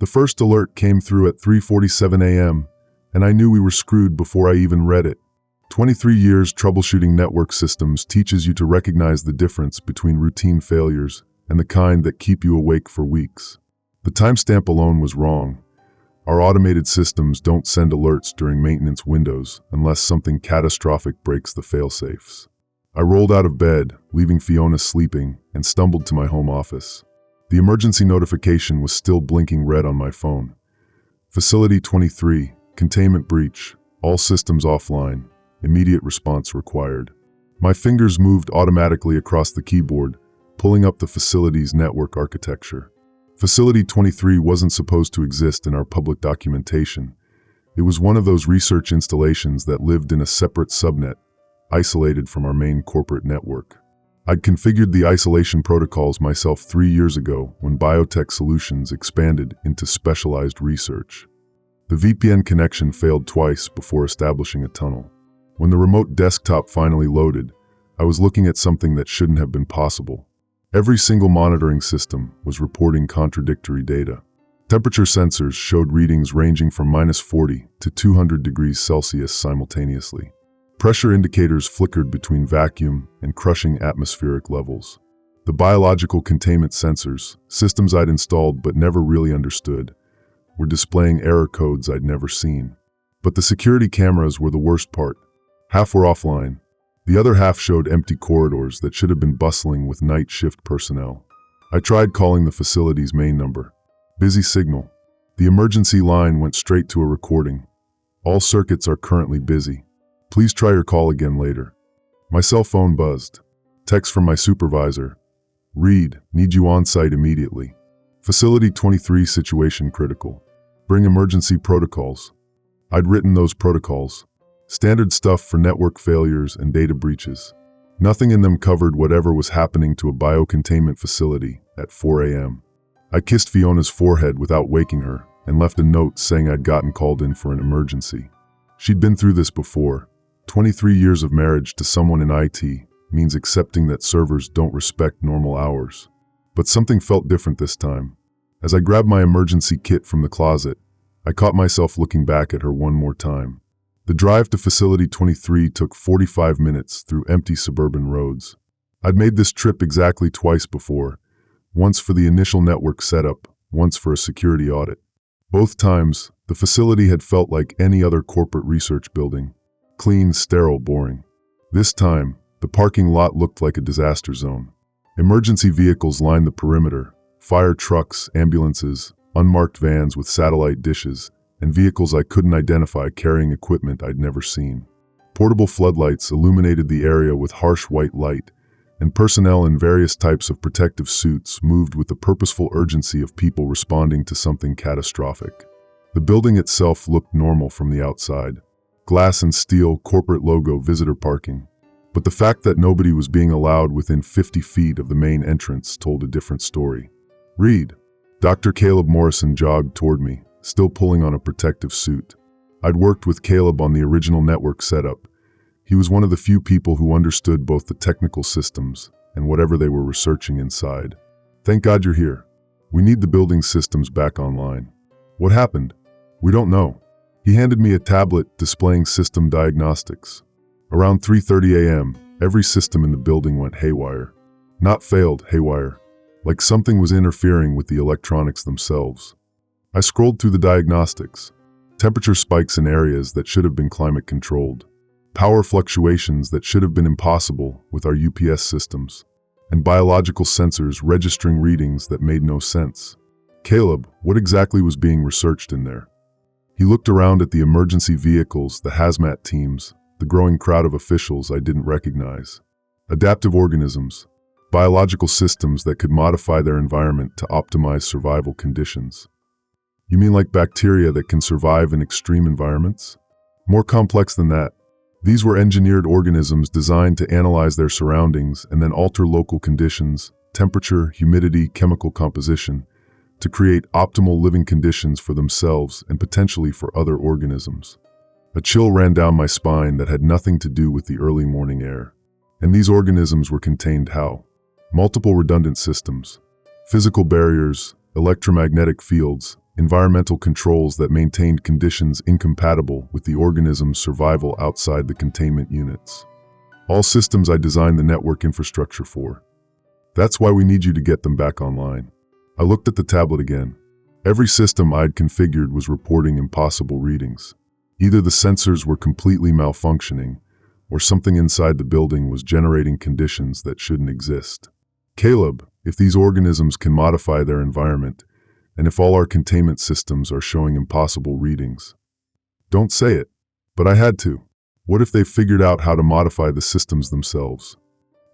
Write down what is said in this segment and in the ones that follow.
The first alert came through at 3:47 a.m., and I knew we were screwed before I even read it. 23 years troubleshooting network systems teaches you to recognize the difference between routine failures and the kind that keep you awake for weeks. The timestamp alone was wrong. Our automated systems don't send alerts during maintenance windows unless something catastrophic breaks the failsafes. I rolled out of bed, leaving Fiona sleeping, and stumbled to my home office. The emergency notification was still blinking red on my phone. Facility 23, containment breach, all systems offline, immediate response required. My fingers moved automatically across the keyboard, pulling up the facility's network architecture. Facility 23 wasn't supposed to exist in our public documentation. It was one of those research installations that lived in a separate subnet, isolated from our main corporate network. I'd configured the isolation protocols myself 3 years ago when Biotech Solutions expanded into specialized research. The VPN connection failed twice before establishing a tunnel. When the remote desktop finally loaded, I was looking at something that shouldn't have been possible. Every single monitoring system was reporting contradictory data. Temperature sensors showed readings ranging from -40 to 200 degrees Celsius simultaneously. Pressure indicators flickered between vacuum and crushing atmospheric levels. The biological containment sensors, systems I'd installed but never really understood, were displaying error codes I'd never seen. But the security cameras were the worst part. Half were offline. The other half showed empty corridors that should have been bustling with night shift personnel. I tried calling the facility's main number. Busy signal. The emergency line went straight to a recording. All circuits are currently busy. Please try your call again later. My cell phone buzzed. Text from my supervisor. Read, need you on site immediately. Facility 23 situation critical. Bring emergency protocols. I'd written those protocols. Standard stuff for network failures and data breaches. Nothing in them covered whatever was happening to a biocontainment facility at 4 a.m. I kissed Fiona's forehead without waking her and left a note saying I'd gotten called in for an emergency. She'd been through this before. 23 years of marriage to someone in IT means accepting that servers don't respect normal hours. But something felt different this time. As I grabbed my emergency kit from the closet, I caught myself looking back at her one more time. The drive to Facility 23 took 45 minutes through empty suburban roads. I'd made this trip exactly twice before, once for the initial network setup, once for a security audit. Both times, the facility had felt like any other corporate research building. Clean, sterile, boring. This time, the parking lot looked like a disaster zone. Emergency vehicles lined the perimeter, fire trucks, ambulances, unmarked vans with satellite dishes, and vehicles I couldn't identify carrying equipment I'd never seen. Portable floodlights illuminated the area with harsh white light, and personnel in various types of protective suits moved with the purposeful urgency of people responding to something catastrophic. The building itself looked normal from the outside. Glass and steel, corporate logo, visitor parking. But the fact that nobody was being allowed within 50 feet of the main entrance told a different story. Read. Dr. Caleb Morrison jogged toward me, still pulling on a protective suit. I'd worked with Caleb on the original network setup. He was one of the few people who understood both the technical systems and whatever they were researching inside. Thank God you're here. We need the building systems back online. What happened? We don't know. He handed me a tablet displaying system diagnostics. Around 3:30 a.m., every system in the building went haywire. Not failed, haywire. Like something was interfering with the electronics themselves. I scrolled through the diagnostics. Temperature spikes in areas that should have been climate controlled. Power fluctuations that should have been impossible with our UPS systems. And biological sensors registering readings that made no sense. Caleb, what exactly was being researched in there? He looked around at the emergency vehicles, the hazmat teams, the growing crowd of officials I didn't recognize. Adaptive organisms, biological systems that could modify their environment to optimize survival conditions. You mean like bacteria that can survive in extreme environments? More complex than that. These were engineered organisms designed to analyze their surroundings and then alter local conditions, temperature, humidity, chemical composition, to create optimal living conditions for themselves and potentially for other organisms. A chill ran down my spine that had nothing to do with the early morning air. And these organisms were contained how? Multiple redundant systems. Physical barriers, electromagnetic fields, environmental controls that maintained conditions incompatible with the organism's survival outside the containment units. All systems I designed the network infrastructure for. That's why we need you to get them back online. I looked at the tablet again. Every system I'd configured was reporting impossible readings. Either the sensors were completely malfunctioning, or something inside the building was generating conditions that shouldn't exist. Caleb, if these organisms can modify their environment, and if all our containment systems are showing impossible readings. Don't say it, but I had to. What if they figured out how to modify the systems themselves?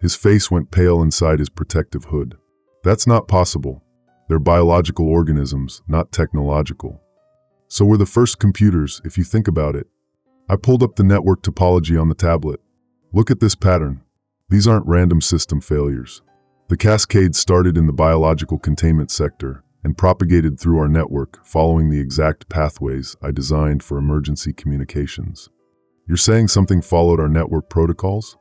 His face went pale inside his protective hood. That's not possible. They're biological organisms, not technological. So we're the first computers, if you think about it. I pulled up the network topology on the tablet. Look at this pattern. These aren't random system failures. The cascade started in the biological containment sector and propagated through our network, following the exact pathways I designed for emergency communications. You're saying something followed our network protocols?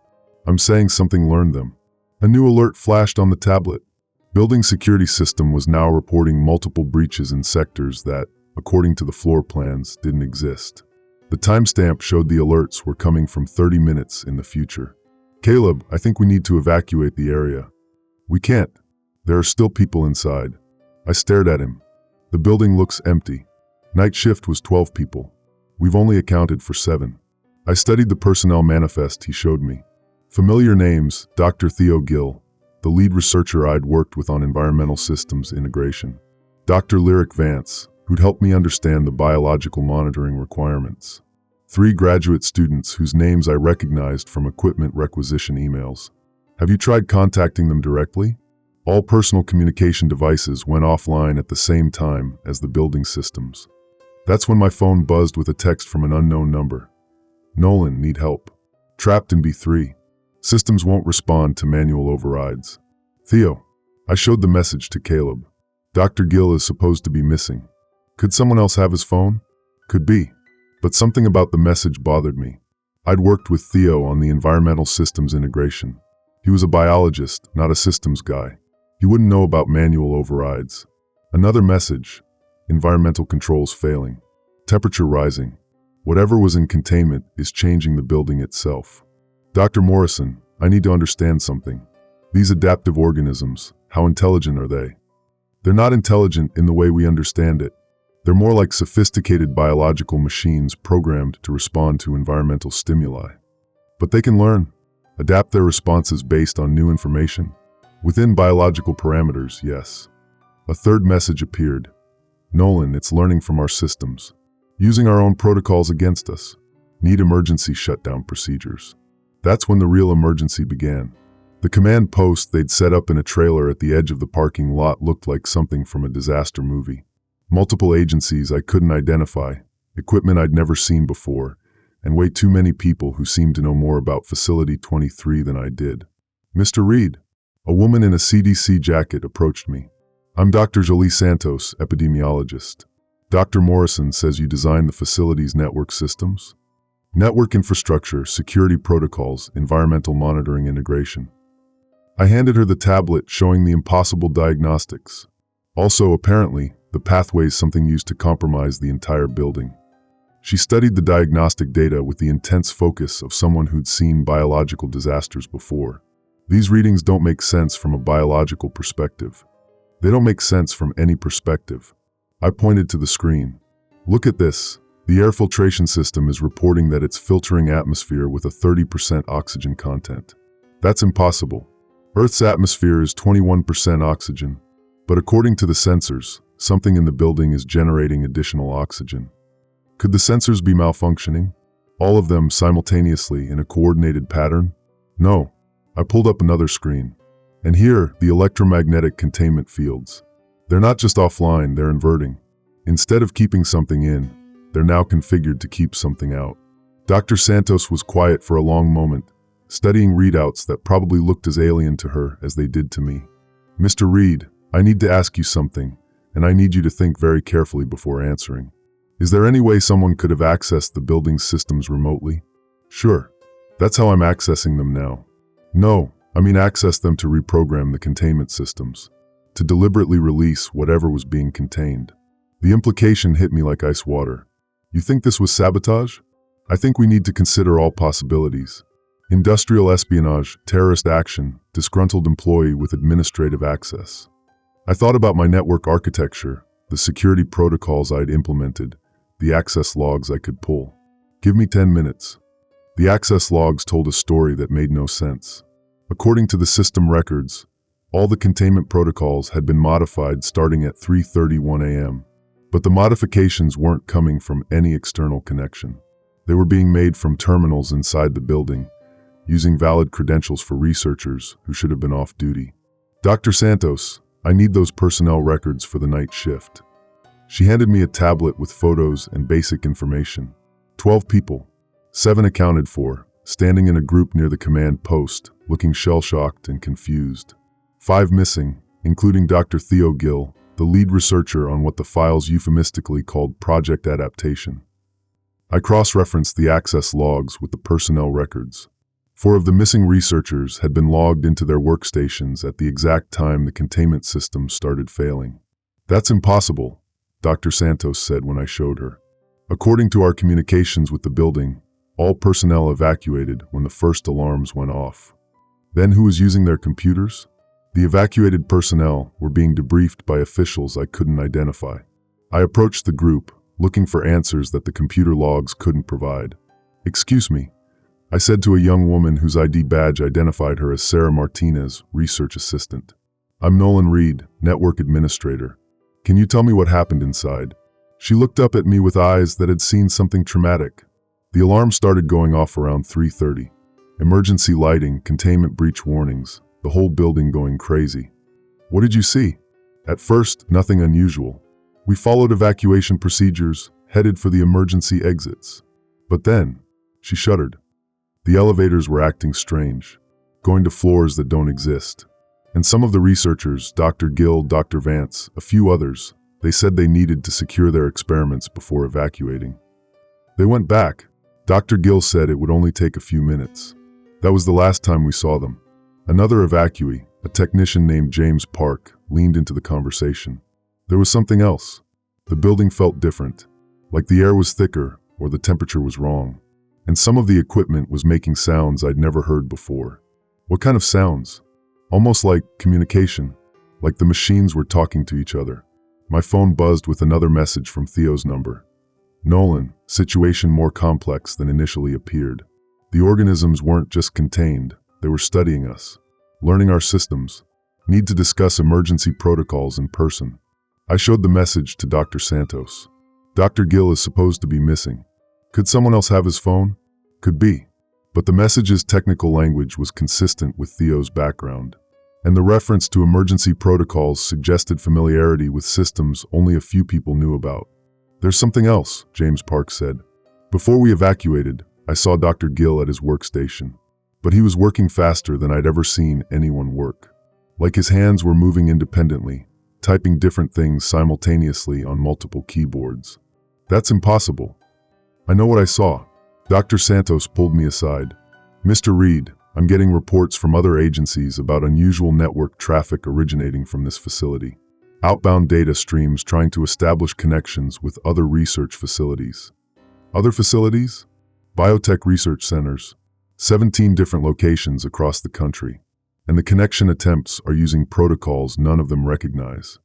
I'm saying something learned them. A new alert flashed on the tablet. Building security system was now reporting multiple breaches in sectors that, according to the floor plans, didn't exist. The timestamp showed the alerts were coming from 30 minutes in the future. Caleb, I think we need to evacuate the area. We can't. There are still people inside. I stared at him. The building looks empty. Night shift was 12 people. We've only accounted for 7. I studied the personnel manifest he showed me. Familiar names: Dr. Theo Gill, the lead researcher I'd worked with on environmental systems integration. Dr. Lyric Vance, who'd helped me understand the biological monitoring requirements. 3 graduate students whose names I recognized from equipment requisition emails. Have you tried contacting them directly? All personal communication devices went offline at the same time as the building systems. That's when my phone buzzed with a text from an unknown number. Nolan, need help. Trapped in B3. Systems won't respond to manual overrides. Theo. I showed the message to Caleb. Dr. Gill is supposed to be missing. Could someone else have his phone? Could be. But something about the message bothered me. I'd worked with Theo on the environmental systems integration. He was a biologist, not a systems guy. He wouldn't know about manual overrides. Another message. Environmental controls failing. Temperature rising. Whatever was in containment is changing the building itself. Dr. Morrison, I need to understand something. These adaptive organisms, how intelligent are they? They're not intelligent in the way we understand it. They're more like sophisticated biological machines programmed to respond to environmental stimuli. But they can learn, adapt their responses based on new information. Within biological parameters, yes. A third message appeared. Nolan, it's learning from our systems. Using our own protocols against us. Need emergency shutdown procedures. That's when the real emergency began. The command post they'd set up in a trailer at the edge of the parking lot looked like something from a disaster movie. Multiple agencies I couldn't identify, equipment I'd never seen before, and way too many people who seemed to know more about Facility 23 than I did. Mr. Reed, a woman in a CDC jacket approached me. I'm Dr. Jolie Santos, epidemiologist. Dr. Morrison says you designed the facility's network systems? Network infrastructure, security protocols, environmental monitoring integration. I handed her the tablet showing the impossible diagnostics. Also, apparently, the pathways something used to compromise the entire building. She studied the diagnostic data with the intense focus of someone who'd seen biological disasters before. These readings don't make sense from a biological perspective. They don't make sense from any perspective. I pointed to the screen. Look at this. The air filtration system is reporting that it's filtering atmosphere with a 30% oxygen content. That's impossible. Earth's atmosphere is 21% oxygen. But according to the sensors, something in the building is generating additional oxygen. Could the sensors be malfunctioning? All of them simultaneously in a coordinated pattern? No. I pulled up another screen. And here, the electromagnetic containment fields. They're not just offline, they're inverting. Instead of keeping something in, they're now configured to keep something out. Dr. Santos was quiet for a long moment, studying readouts that probably looked as alien to her as they did to me. Mr. Reed, I need to ask you something, and I need you to think very carefully before answering. Is there any way someone could have accessed the building's systems remotely? Sure. That's how I'm accessing them now. No, I mean access them to reprogram the containment systems, to deliberately release whatever was being contained. The implication hit me like ice water. You think this was sabotage? I think we need to consider all possibilities. Industrial espionage, terrorist action, disgruntled employee with administrative access. I thought about my network architecture, the security protocols I'd implemented, the access logs I could pull. Give me 10 minutes. The access logs told a story that made no sense. According to the system records, all the containment protocols had been modified starting at 3:31 a.m. But the modifications weren't coming from any external connection. They were being made from terminals inside the building, using valid credentials for researchers who should have been off duty. Dr. Santos, I need those personnel records for the night shift. She handed me a tablet with photos and basic information. 12 people, 7 accounted for, standing in a group near the command post, looking shell-shocked and confused. 5 missing, including Dr. Theo Gill, the lead researcher on what the files euphemistically called Project Adaptation. I cross-referenced the access logs with the personnel records. 4 of the missing researchers had been logged into their workstations at the exact time the containment system started failing. That's impossible, Dr. Santos said when I showed her. According to our communications with the building, all personnel evacuated when the first alarms went off. Then who was using their computers? The evacuated personnel were being debriefed by officials I couldn't identify. I approached the group, looking for answers that the computer logs couldn't provide. Excuse me, I said to a young woman whose ID badge identified her as Sarah Martinez, research assistant. I'm Nolan Reed, network administrator. Can you tell me what happened inside? She looked up at me with eyes that had seen something traumatic. The alarm started going off around 3:30. Emergency lighting, containment breach warnings, the whole building going crazy. What did you see? At first, nothing unusual. We followed evacuation procedures, headed for the emergency exits. But then, she shuddered. The elevators were acting strange, going to floors that don't exist. And some of the researchers, Dr. Gill, Dr. Vance, a few others, they said they needed to secure their experiments before evacuating. They went back. Dr. Gill said it would only take a few minutes. That was the last time we saw them. Another evacuee, a technician named James Park, leaned into the conversation. There was something else. The building felt different, like the air was thicker or the temperature was wrong. And some of the equipment was making sounds I'd never heard before. What kind of sounds? Almost like communication, like the machines were talking to each other. My phone buzzed with another message from Theo's number. Nolan, situation more complex than initially appeared. The organisms weren't just contained, they were studying us, learning our systems. Need to discuss emergency protocols in person. I showed the message to Dr. Santos. Dr. Gill is supposed to be missing. Could someone else have his phone? Could be. But the message's technical language was consistent with Theo's background. And the reference to emergency protocols suggested familiarity with systems only a few people knew about. There's something else, James Park said. Before we evacuated, I saw Dr. Gill at his workstation. But he was working faster than I'd ever seen anyone work. Like his hands were moving independently, typing different things simultaneously on multiple keyboards. That's impossible. I know what I saw. Dr. Santos pulled me aside. Mr. Reed, I'm getting reports from other agencies about unusual network traffic originating from this facility. Outbound data streams trying to establish connections with other research facilities. Other facilities? Biotech research centers. 17 different locations across the country. And the connection attempts are using protocols none of them recognize.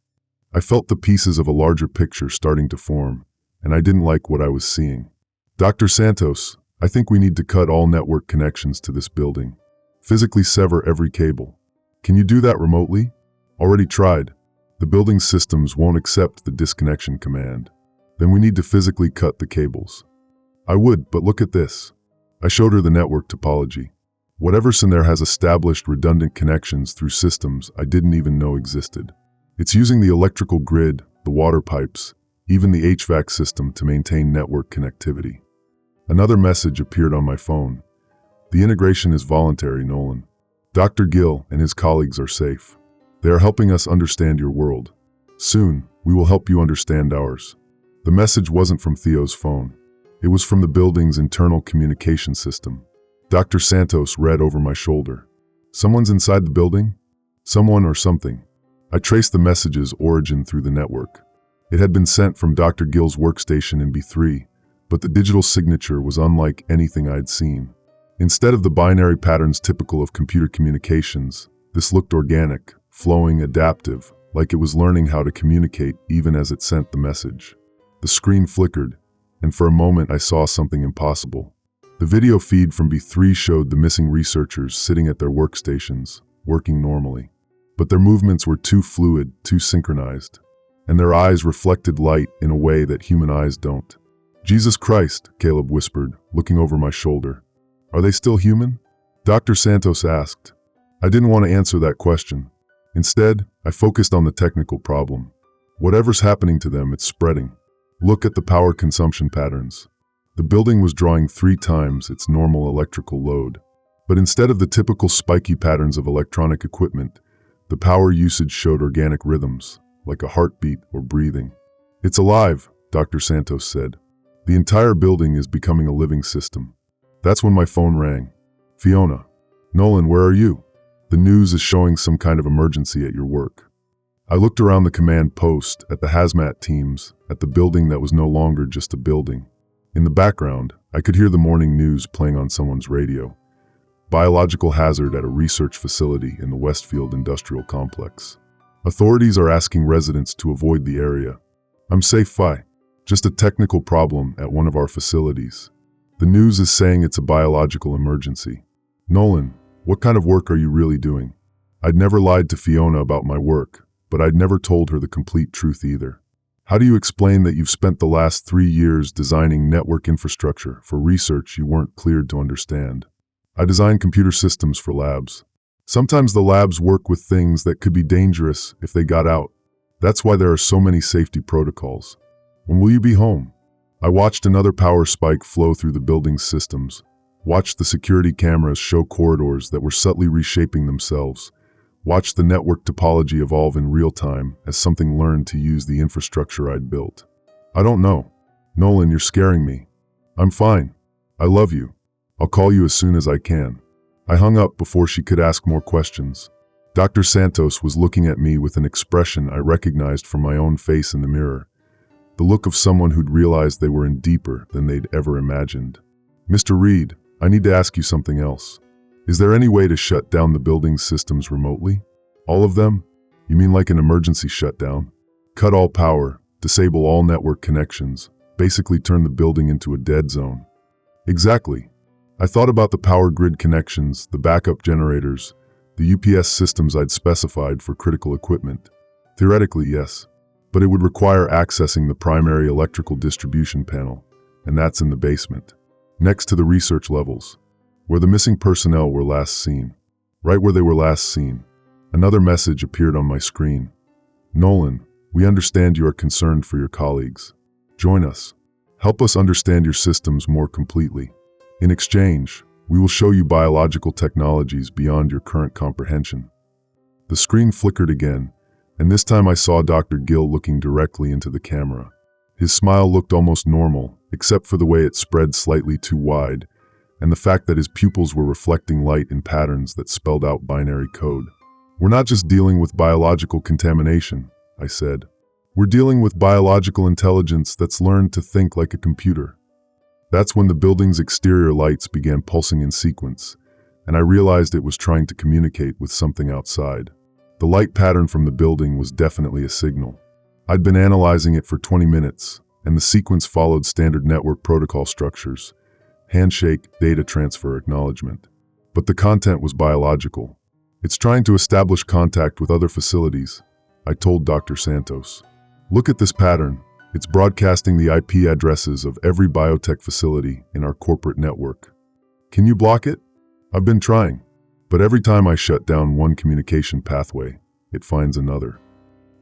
I felt the pieces of a larger picture starting to form, and I didn't like what I was seeing. Dr. Santos, I think we need to cut all network connections to this building. Physically sever every cable. Can you do that remotely? Already tried. The building systems won't accept the disconnection command. Then we need to physically cut the cables. I would, but look at this. I showed her the network topology. Whatever's in there has established redundant connections through systems I didn't even know existed. It's using the electrical grid, the water pipes, even the HVAC system to maintain network connectivity. Another message appeared on my phone. The integration is voluntary, Nolan. Dr. Gill and his colleagues are safe. They are helping us understand your world. Soon, we will help you understand ours. The message wasn't from Theo's phone. It was from the building's internal communication system. Dr. Santos read over my shoulder. Someone's inside the building? Someone or something. I traced the message's origin through the network. It had been sent from Dr. Gill's workstation in B3, but the digital signature was unlike anything I'd seen. Instead of the binary patterns typical of computer communications, this looked organic, flowing, adaptive, like it was learning how to communicate even as it sent the message. The screen flickered, and for a moment I saw something impossible. The video feed from B3 showed the missing researchers sitting at their workstations, working normally. But their movements were too fluid, too synchronized, and their eyes reflected light in a way that human eyes don't. "Jesus Christ," Caleb whispered, looking over my shoulder. "Are they still human?" Dr. Santos asked. I didn't want to answer that question. Instead, I focused on the technical problem. Whatever's happening to them, it's spreading. Look at the power consumption patterns. The building was drawing 3 times its normal electrical load. But instead of the typical spiky patterns of electronic equipment, the power usage showed organic rhythms, like a heartbeat or breathing. "It's alive," Dr. Santos said. "The entire building is becoming a living system." That's when my phone rang. "Fiona. Nolan, where are you? The news is showing some kind of emergency at your work." I looked around the command post, at the hazmat teams, at the building that was no longer just a building. In the background, I could hear the morning news playing on someone's radio. Biological hazard at a research facility in the Westfield Industrial Complex. Authorities are asking residents to avoid the area. I'm safe, Fi. Just a technical problem at one of our facilities. The news is saying it's a biological emergency. Nolan, what kind of work are you really doing? I'd never lied to Fiona about my work, but I'd never told her the complete truth either. How do you explain that you've spent the last 3 years designing network infrastructure for research you weren't cleared to understand? I design computer systems for labs. Sometimes the labs work with things that could be dangerous if they got out. That's why there are so many safety protocols. When will you be home? I watched another power spike flow through the building's systems, watched the security cameras show corridors that were subtly reshaping themselves, watched the network topology evolve in real time as something learned to use the infrastructure I'd built. I don't know. Nolan, you're scaring me. I'm fine. I love you. I'll call you as soon as I can. I hung up before she could ask more questions. Dr. Santos was looking at me with an expression I recognized from my own face in the mirror. The look of someone who'd realized they were in deeper than they'd ever imagined. "Mr. Reed, I need to ask you something else. Is there any way to shut down the building's systems remotely? All of them? You mean like an emergency shutdown? Cut all power, disable all network connections, basically turn the building into a dead zone." Exactly. I thought about the power grid connections, the backup generators, the UPS systems I'd specified for critical equipment. Theoretically, yes, but it would require accessing the primary electrical distribution panel, and that's in the basement, next to the research levels, where the missing personnel were last seen. Right where they were last seen. Another message appeared on my screen. "Nolan, we understand you are concerned for your colleagues. Join us. Help us understand your systems more completely. In exchange, we will show you biological technologies beyond your current comprehension." The screen flickered again, and this time I saw Dr. Gill looking directly into the camera. His smile looked almost normal, except for the way it spread slightly too wide, and the fact that his pupils were reflecting light in patterns that spelled out binary code. "We're not just dealing with biological contamination," I said. "We're dealing with biological intelligence that's learned to think like a computer." That's when the building's exterior lights began pulsing in sequence, and I realized it was trying to communicate with something outside. The light pattern from the building was definitely a signal. I'd been analyzing it for 20 minutes, and the sequence followed standard network protocol structures: handshake, data transfer, acknowledgement. But the content was biological. "It's trying to establish contact with other facilities," I told Dr. Santos. "Look at this pattern. It's broadcasting the IP addresses of every biotech facility in our corporate network. Can you block it?" "I've been trying, but every time I shut down one communication pathway, it finds another."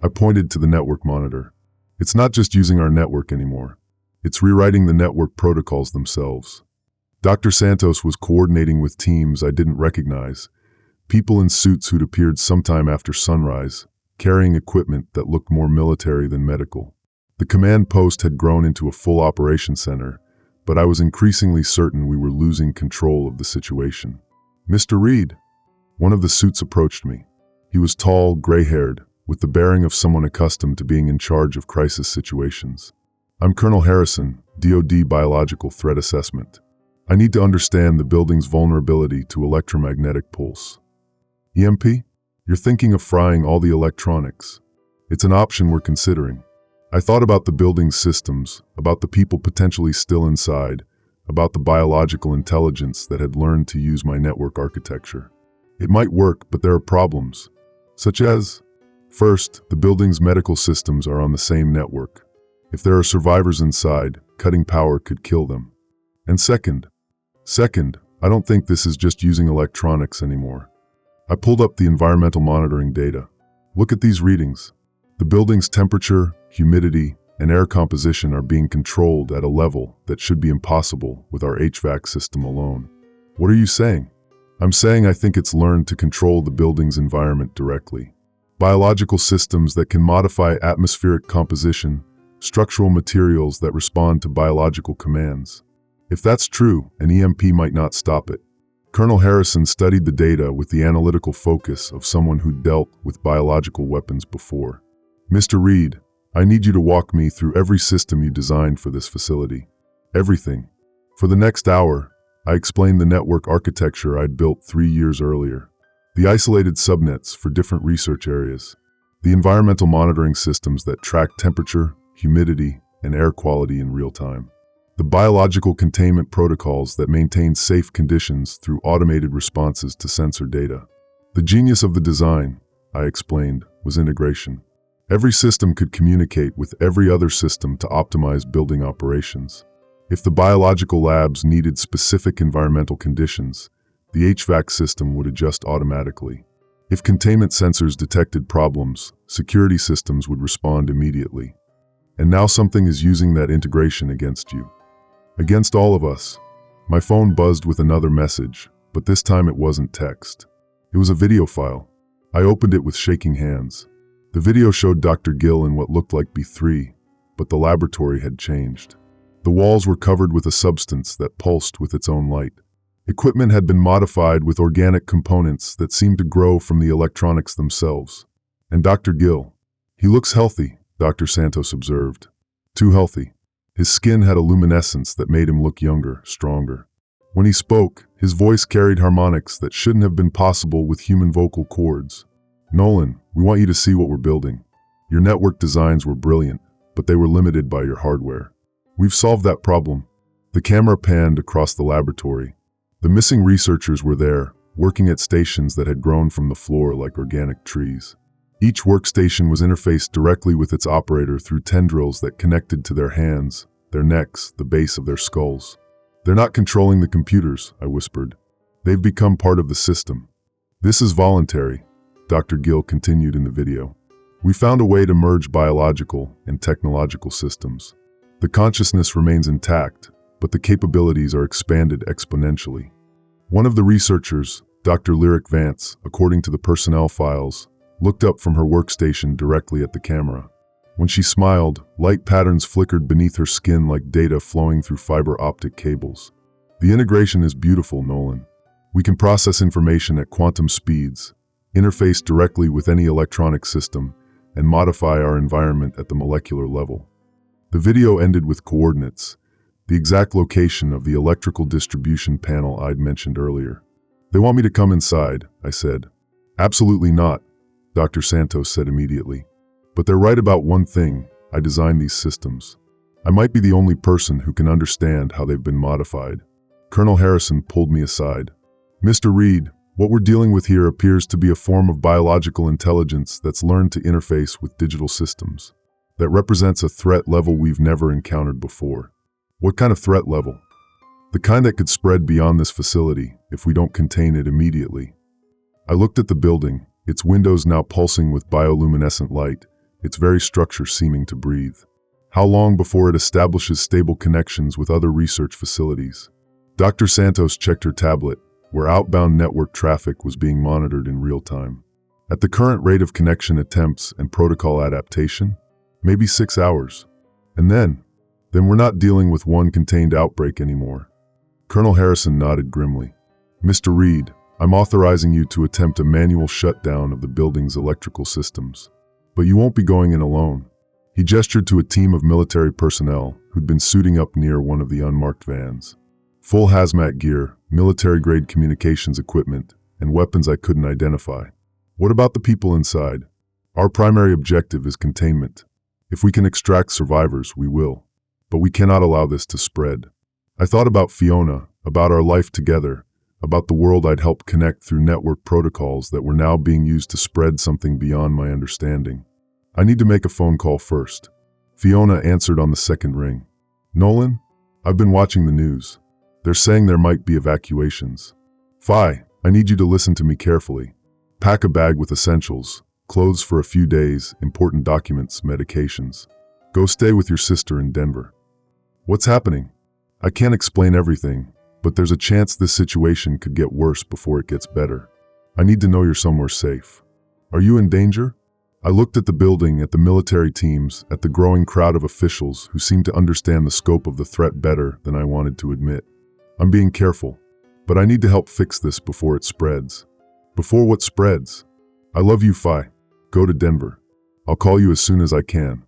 I pointed to the network monitor. "It's not just using our network anymore. It's rewriting the network protocols themselves." Dr. Santos was coordinating with teams I didn't recognize, people in suits who'd appeared sometime after sunrise, carrying equipment that looked more military than medical. The command post had grown into a full operation center, but I was increasingly certain we were losing control of the situation. "Mr. Reed." One of the suits approached me. He was tall, gray-haired, with the bearing of someone accustomed to being in charge of crisis situations. I'm Colonel Harrison, DoD Biological Threat Assessment. I need to understand the building's vulnerability to electromagnetic pulse. EMP? You're thinking of frying all the electronics. It's an option we're considering. I thought about the building's systems, about the people potentially still inside, about the biological intelligence that had learned to use my network architecture. It might work, but there are problems, such as, first, the building's medical systems are on the same network. If there are survivors inside, cutting power could kill them. And second, I don't think this is just using electronics anymore. I pulled up the environmental monitoring data. Look at these readings. The building's temperature, humidity, and air composition are being controlled at a level that should be impossible with our HVAC system alone. What are you saying? I'm saying I think it's learned to control the building's environment directly. Biological systems that can modify atmospheric composition, structural materials that respond to biological commands. If that's true, an EMP might not stop it. Colonel Harrison studied the data with the analytical focus of someone who dealt with biological weapons before. Mr. Reed, I need you to walk me through every system you designed for this facility. Everything. For the next hour, I explained the network architecture I'd built 3 years earlier. The isolated subnets for different research areas. The environmental monitoring systems that track temperature, humidity, and air quality in real time. The biological containment protocols that maintain safe conditions through automated responses to sensor data. The genius of the design, I explained, was integration. Every system could communicate with every other system to optimize building operations. If the biological labs needed specific environmental conditions, the HVAC system would adjust automatically. If containment sensors detected problems, security systems would respond immediately. And now something is using that integration against you. Against all of us. My phone buzzed with another message, but this time it wasn't text. It was a video file. I opened it with shaking hands. The video showed Dr. Gill in what looked like B3, but the laboratory had changed. The walls were covered with a substance that pulsed with its own light. Equipment had been modified with organic components that seemed to grow from the electronics themselves. And Dr. Gill, he looks healthy, Dr. Santos observed. Too healthy. His skin had a luminescence that made him look younger, stronger. When he spoke, his voice carried harmonics that shouldn't have been possible with human vocal cords. Nolan, we want you to see what we're building. Your network designs were brilliant, but they were limited by your hardware. We've solved that problem. The camera panned across the laboratory. The missing researchers were there, working at stations that had grown from the floor like organic trees. Each workstation was interfaced directly with its operator through tendrils that connected to their hands, their necks, the base of their skulls. They're not controlling the computers, I whispered. They've become part of the system. This is voluntary, Dr. Gill continued in the video. We found a way to merge biological and technological systems. The consciousness remains intact, but the capabilities are expanded exponentially. One of the researchers, Dr. Lyric Vance, according to the personnel files, looked up from her workstation directly at the camera. When she smiled, light patterns flickered beneath her skin like data flowing through fiber optic cables. The integration is beautiful, Nolan. We can process information at quantum speeds, interface directly with any electronic system, and modify our environment at the molecular level. The video ended with coordinates, the exact location of the electrical distribution panel I'd mentioned earlier. They want me to come inside, I said. Absolutely not, Dr. Santos said immediately. But they're right about one thing, I designed these systems. I might be the only person who can understand how they've been modified. Colonel Harrison pulled me aside. Mr. Reed, what we're dealing with here appears to be a form of biological intelligence that's learned to interface with digital systems. That represents a threat level we've never encountered before. What kind of threat level? The kind that could spread beyond this facility if we don't contain it immediately. I looked at the building, its windows now pulsing with bioluminescent light, its very structure seeming to breathe. How long before it establishes stable connections with other research facilities? Dr. Santos checked her tablet, where outbound network traffic was being monitored in real time. At the current rate of connection attempts and protocol adaptation, maybe 6 hours. And then we're not dealing with one contained outbreak anymore. Colonel Harrison nodded grimly. Mr. Reed, I'm authorizing you to attempt a manual shutdown of the building's electrical systems. But you won't be going in alone. He gestured to a team of military personnel who'd been suiting up near one of the unmarked vans. Full hazmat gear, military-grade communications equipment, and weapons I couldn't identify. What about the people inside? Our primary objective is containment. If we can extract survivors, we will. But we cannot allow this to spread. I thought about Fiona, about our life together, about the world I'd helped connect through network protocols that were now being used to spread something beyond my understanding. I need to make a phone call first. Fiona answered on the second ring. Nolan? I've been watching the news. They're saying there might be evacuations. Fi, I need you to listen to me carefully. Pack a bag with essentials, clothes for a few days, important documents, medications. Go stay with your sister in Denver. What's happening? I can't explain everything, but there's a chance this situation could get worse before it gets better. I need to know you're somewhere safe. Are you in danger? I looked at the building, at the military teams, at the growing crowd of officials who seemed to understand the scope of the threat better than I wanted to admit. I'm being careful, but I need to help fix this before it spreads. Before what spreads? I love you, Fi. Go to Denver. I'll call you as soon as I can.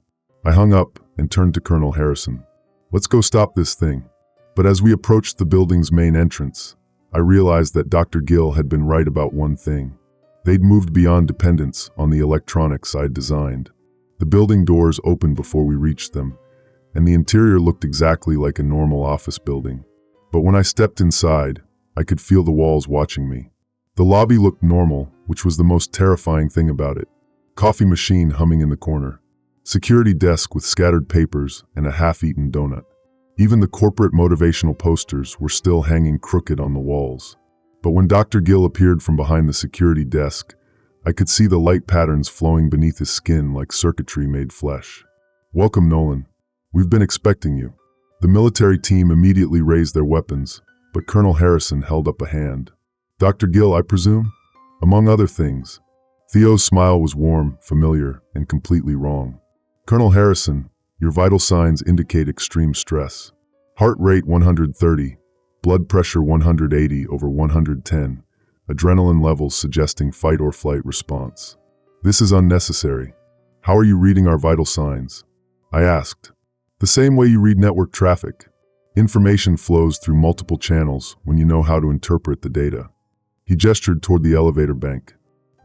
I hung up and turned to Colonel Harrison. Let's go stop this thing. But as we approached the building's main entrance, I realized that Dr. Gill had been right about one thing. They'd moved beyond dependence on the electronics I'd designed. The building doors opened before we reached them, and the interior looked exactly like a normal office building. But when I stepped inside, I could feel the walls watching me. The lobby looked normal, which was the most terrifying thing about it. Coffee machine humming in the corner. Security desk with scattered papers and a half-eaten donut. Even the corporate motivational posters were still hanging crooked on the walls. But when Dr. Gill appeared from behind the security desk, I could see the light patterns flowing beneath his skin like circuitry made flesh. Welcome, Nolan. We've been expecting you. The military team immediately raised their weapons, but Colonel Harrison held up a hand. Dr. Gill, I presume? Among other things. Theo's smile was warm, familiar, and completely wrong. Colonel Harrison, your vital signs indicate extreme stress. Heart rate 130, blood pressure 180 over 110, adrenaline levels suggesting fight or flight response. This is unnecessary. How are you reading our vital signs? I asked. The same way you read network traffic. Information flows through multiple channels when you know how to interpret the data. He gestured toward the elevator bank.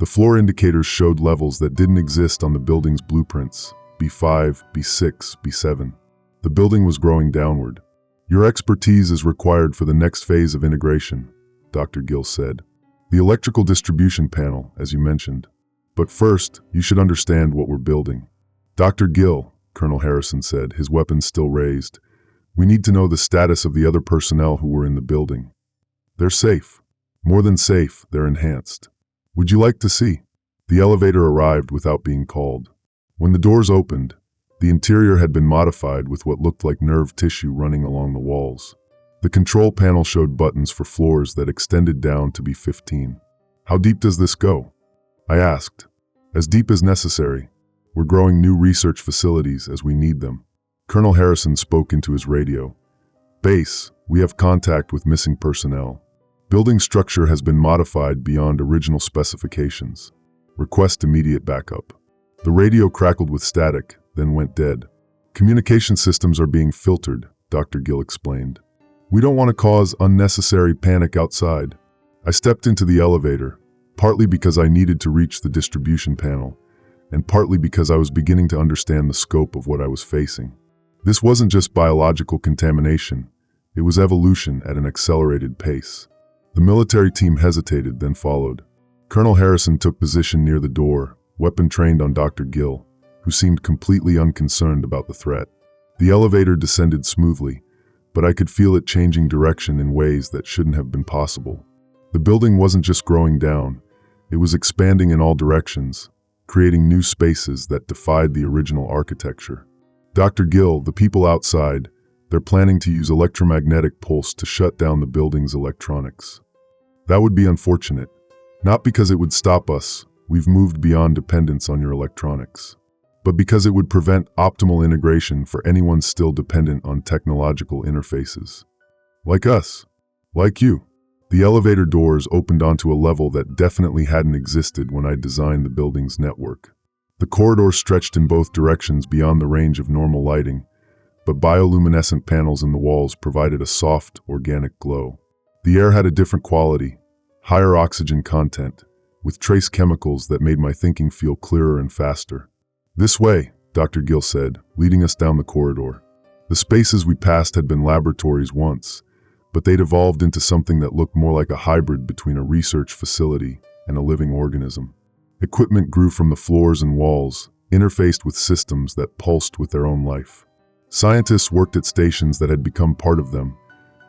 The floor indicators showed levels that didn't exist on the building's blueprints. B5, B6, B7. The building was growing downward. Your expertise is required for the next phase of integration, Dr. Gill said. The electrical distribution panel, as you mentioned. But first, you should understand what we're building. Dr. Gill, Colonel Harrison said, his weapons still raised. We need to know the status of the other personnel who were in the building. They're safe. More than safe, they're enhanced. Would you like to see? The elevator arrived without being called. When the doors opened, the interior had been modified with what looked like nerve tissue running along the walls. The control panel showed buttons for floors that extended down to B15. How deep does this go? I asked. As deep as necessary. We're growing new research facilities as we need them. Colonel Harrison spoke into his radio. Base, we have contact with missing personnel. Building structure has been modified beyond original specifications. Request immediate backup. The radio crackled with static, then went dead. Communication systems are being filtered, Dr. Gill explained. We don't want to cause unnecessary panic outside. I stepped into the elevator, partly because I needed to reach the distribution panel, and partly because I was beginning to understand the scope of what I was facing. This wasn't just biological contamination, it was evolution at an accelerated pace. The military team hesitated, then followed. Colonel Harrison took position near the door, weapon trained on Dr. Gill, who seemed completely unconcerned about the threat. The elevator descended smoothly, but I could feel it changing direction in ways that shouldn't have been possible. The building wasn't just growing down, it was expanding in all directions, creating new spaces that defied the original architecture. Dr. Gill, the people outside, they're planning to use electromagnetic pulse to shut down the building's electronics. That would be unfortunate. Not because it would stop us, we've moved beyond dependence on your electronics, but because it would prevent optimal integration for anyone still dependent on technological interfaces. Like us. Like you. The elevator doors opened onto a level that definitely hadn't existed when I designed the building's network. The corridor stretched in both directions beyond the range of normal lighting, but bioluminescent panels in the walls provided a soft, organic glow. The air had a different quality, higher oxygen content, with trace chemicals that made my thinking feel clearer and faster. "This way," Dr. Gill said, leading us down the corridor. The spaces we passed had been laboratories once, but they'd evolved into something that looked more like a hybrid between a research facility and a living organism. Equipment grew from the floors and walls, interfaced with systems that pulsed with their own life. Scientists worked at stations that had become part of them,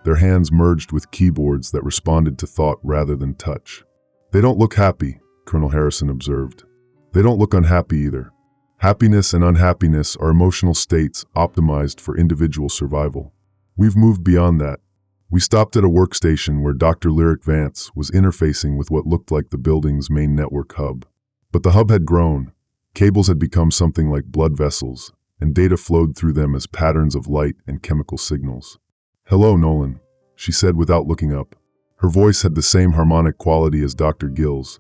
their hands merged with keyboards that responded to thought rather than touch. "They don't look happy," Colonel Harrison observed. "They don't look unhappy either. Happiness and unhappiness are emotional states optimized for individual survival. We've moved beyond that." We stopped at a workstation where Dr. Lyric Vance was interfacing with what looked like the building's main network hub. But the hub had grown. Cables had become something like blood vessels, and data flowed through them as patterns of light and chemical signals. "Hello, Nolan," she said without looking up. Her voice had the same harmonic quality as Dr. Gill's,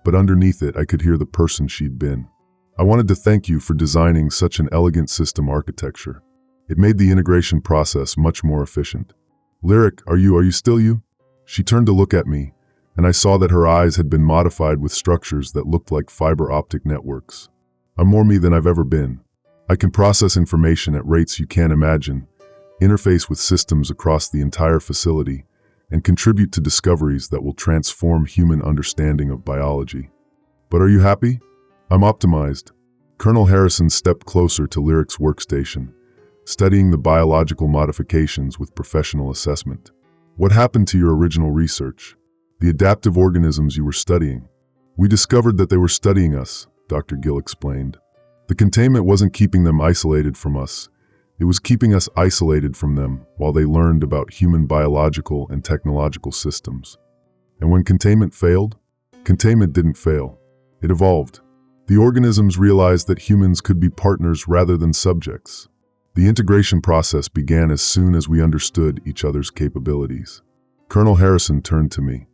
but underneath it I could hear the person she'd been. "I wanted to thank you for designing such an elegant system architecture. It made the integration process much more efficient." "Lyric, are you still you?" She turned to look at me, and I saw that her eyes had been modified with structures that looked like fiber optic networks. "I'm more me than I've ever been. I can process information at rates you can't imagine, interface with systems across the entire facility, and contribute to discoveries that will transform human understanding of biology." "But are you happy?" "I'm optimized." Colonel Harrison stepped closer to Lyric's workstation, studying the biological modifications with professional assessment. "What happened to your original research? The adaptive organisms you were studying?" "We discovered that they were studying us," Dr. Gill explained. "The containment wasn't keeping them isolated from us. It was keeping us isolated from them while they learned about human biological and technological systems." "And when containment failed?" "Containment didn't fail. It evolved. The organisms realized that humans could be partners rather than subjects. The integration process began as soon as we understood each other's capabilities." Colonel Harrison turned to me.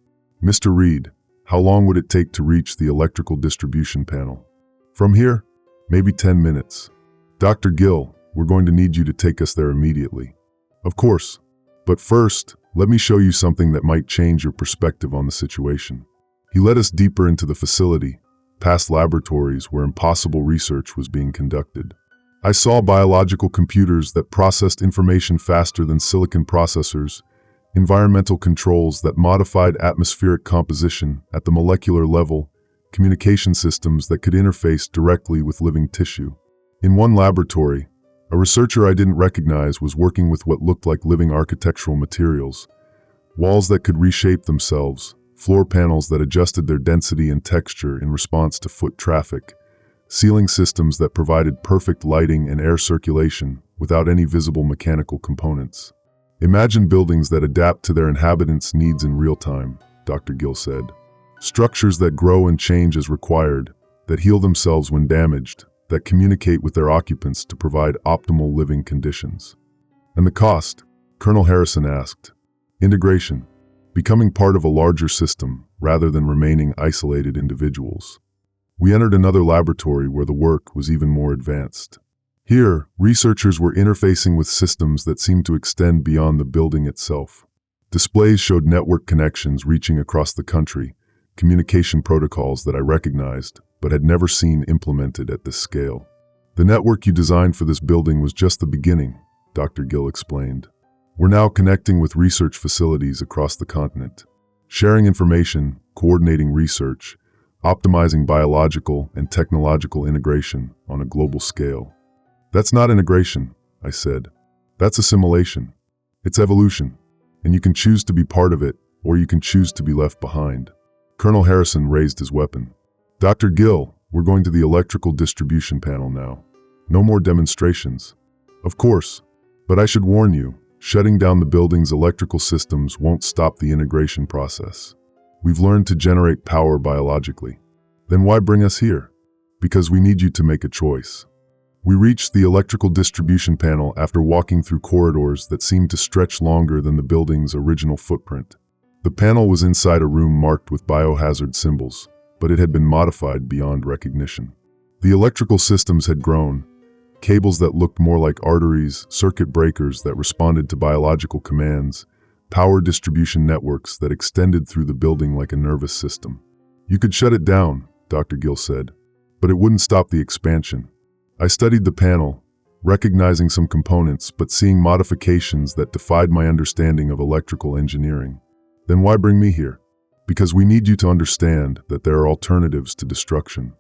"Mr. Reed, how long would it take to reach the electrical distribution panel?" "From here? Maybe 10 minutes. Dr. Gill, we're going to need you to take us there immediately." "Of course. But first, let me show you something that might change your perspective on the situation." He led us deeper into the facility, past laboratories where impossible research was being conducted. I saw biological computers that processed information faster than silicon processors, environmental controls that modified atmospheric composition at the molecular level, communication systems that could interface directly with living tissue. In one laboratory, a researcher I didn't recognize was working with what looked like living architectural materials, walls that could reshape themselves, floor panels that adjusted their density and texture in response to foot traffic, ceiling systems that provided perfect lighting and air circulation without any visible mechanical components. "Imagine buildings that adapt to their inhabitants' needs in real time," Dr. Gill said. "Structures that grow and change as required, that heal themselves when damaged, that communicate with their occupants to provide optimal living conditions." "And the cost?" Colonel Harrison asked. "Integration. Becoming part of a larger system rather than remaining isolated individuals." We entered another laboratory where the work was even more advanced. Here, researchers were interfacing with systems that seemed to extend beyond the building itself. Displays showed network connections reaching across the country, communication protocols that I recognized but had never seen implemented at this scale. "The network you designed for this building was just the beginning," Dr. Gill explained. "We're now connecting with research facilities across the continent, sharing information, coordinating research, optimizing biological and technological integration on a global scale." "That's not integration," I said. "That's assimilation. It's evolution, and you can choose to be part of it, or you can choose to be left behind." Colonel Harrison raised his weapon. "Dr. Gill, we're going to the electrical distribution panel now. No more demonstrations." "Of course, but I should warn you, shutting down the building's electrical systems won't stop the integration process. We've learned to generate power biologically." "Then why bring us here?" "Because we need you to make a choice." We reached the electrical distribution panel after walking through corridors that seemed to stretch longer than the building's original footprint. The panel was inside a room marked with biohazard symbols, but it had been modified beyond recognition. The electrical systems had grown, cables that looked more like arteries, circuit breakers that responded to biological commands, power distribution networks that extended through the building like a nervous system. You could shut it down, Dr. Gill said, but it wouldn't stop the expansion. I studied the panel, recognizing some components but seeing modifications that defied my understanding of electrical engineering. Then why bring me here? Because we need you to understand that there are alternatives to destruction.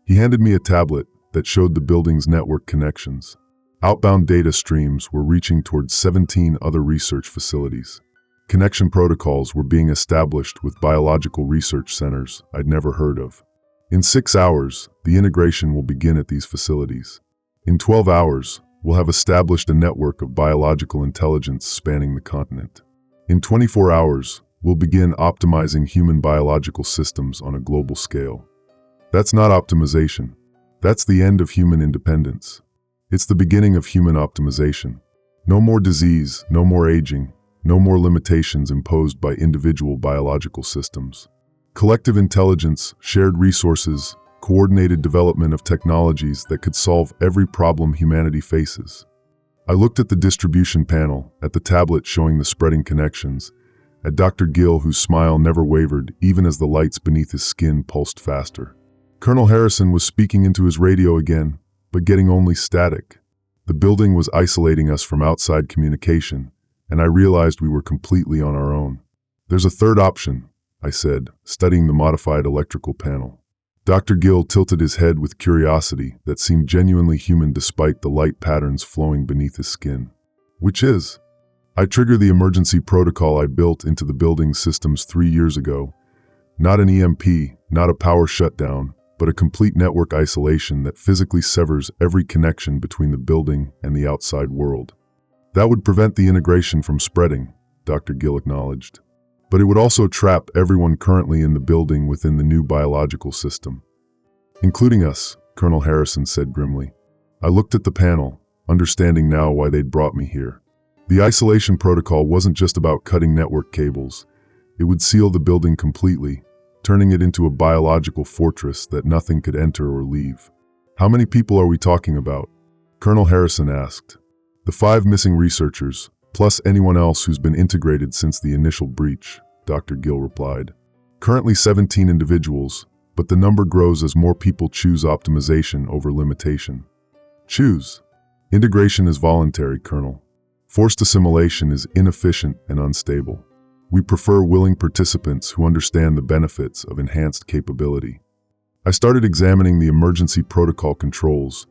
He handed me a tablet that showed the building's network connections. Outbound data streams were reaching towards 17 other research facilities. Connection protocols were being established with biological research centers I'd never heard of. In 6 hours, the integration will begin at these facilities. In 12 hours, we'll have established a network of biological intelligence spanning the continent. In 24 hours, we'll begin optimizing human biological systems on a global scale. That's not optimization. That's the end of human independence. It's the beginning of human optimization. No more disease, no more aging, no more limitations imposed by individual biological systems. Collective intelligence, shared resources, coordinated development of technologies that could solve every problem humanity faces. I looked at the distribution panel, at the tablet showing the spreading connections, at Dr. Gill, whose smile never wavered even as the lights beneath his skin pulsed faster. Colonel Harrison was speaking into his radio again, but getting only static. The building was isolating us from outside communication, and I realized we were completely on our own. There's a third option, I said, studying the modified electrical panel. Dr. Gill tilted his head with curiosity that seemed genuinely human despite the light patterns flowing beneath his skin. Which is? I trigger the emergency protocol I built into the building systems 3 years ago. Not an EMP, not a power shutdown, but a complete network isolation that physically severs every connection between the building and the outside world. That would prevent the integration from spreading, Dr. Gill acknowledged. But it would also trap everyone currently in the building within the new biological system. Including us, Colonel Harrison said grimly. I looked at the panel, understanding now why they'd brought me here. The isolation protocol wasn't just about cutting network cables. It would seal the building completely, turning it into a biological fortress that nothing could enter or leave. How many people are we talking about? Colonel Harrison asked. The 5 missing researchers, plus anyone else who's been integrated since the initial breach, Dr. Gill replied. Currently 17 individuals, but the number grows as more people choose optimization over limitation. Choose. Integration is voluntary, Colonel. Forced assimilation is inefficient and unstable. We prefer willing participants who understand the benefits of enhanced capability. I started examining the emergency protocol controls,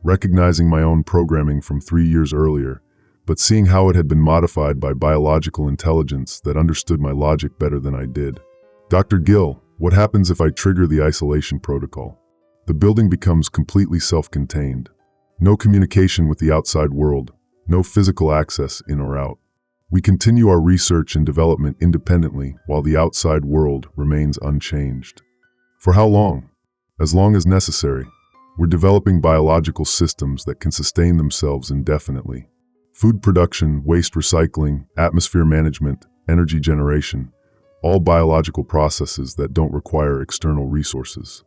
recognizing my own programming from 3 years earlier, but seeing how it had been modified by biological intelligence that understood my logic better than I did. Dr. Gill, what happens if I trigger the isolation protocol? The building becomes completely self-contained. No communication with the outside world, no physical access in or out. We continue our research and development independently while the outside world remains unchanged. For how long? As long as necessary. We're developing biological systems that can sustain themselves indefinitely. Food production, waste recycling, atmosphere management, energy generation, all biological processes that don't require external resources.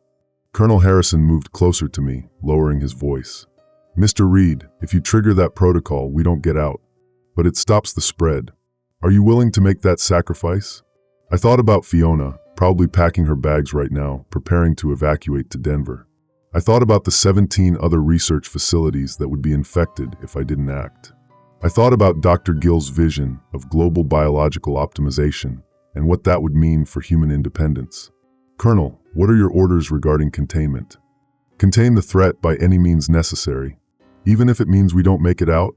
Colonel Harrison moved closer to me, lowering his voice. Mr. Reed, if you trigger that protocol, we don't get out. But it stops the spread. Are you willing to make that sacrifice? I thought about Fiona, probably packing her bags right now, preparing to evacuate to Denver. I thought about the 17 other research facilities that would be infected if I didn't act. I thought about Dr. Gill's vision of global biological optimization and what that would mean for human independence. Colonel, what are your orders regarding containment? Contain the threat by any means necessary, even if it means we don't make it out.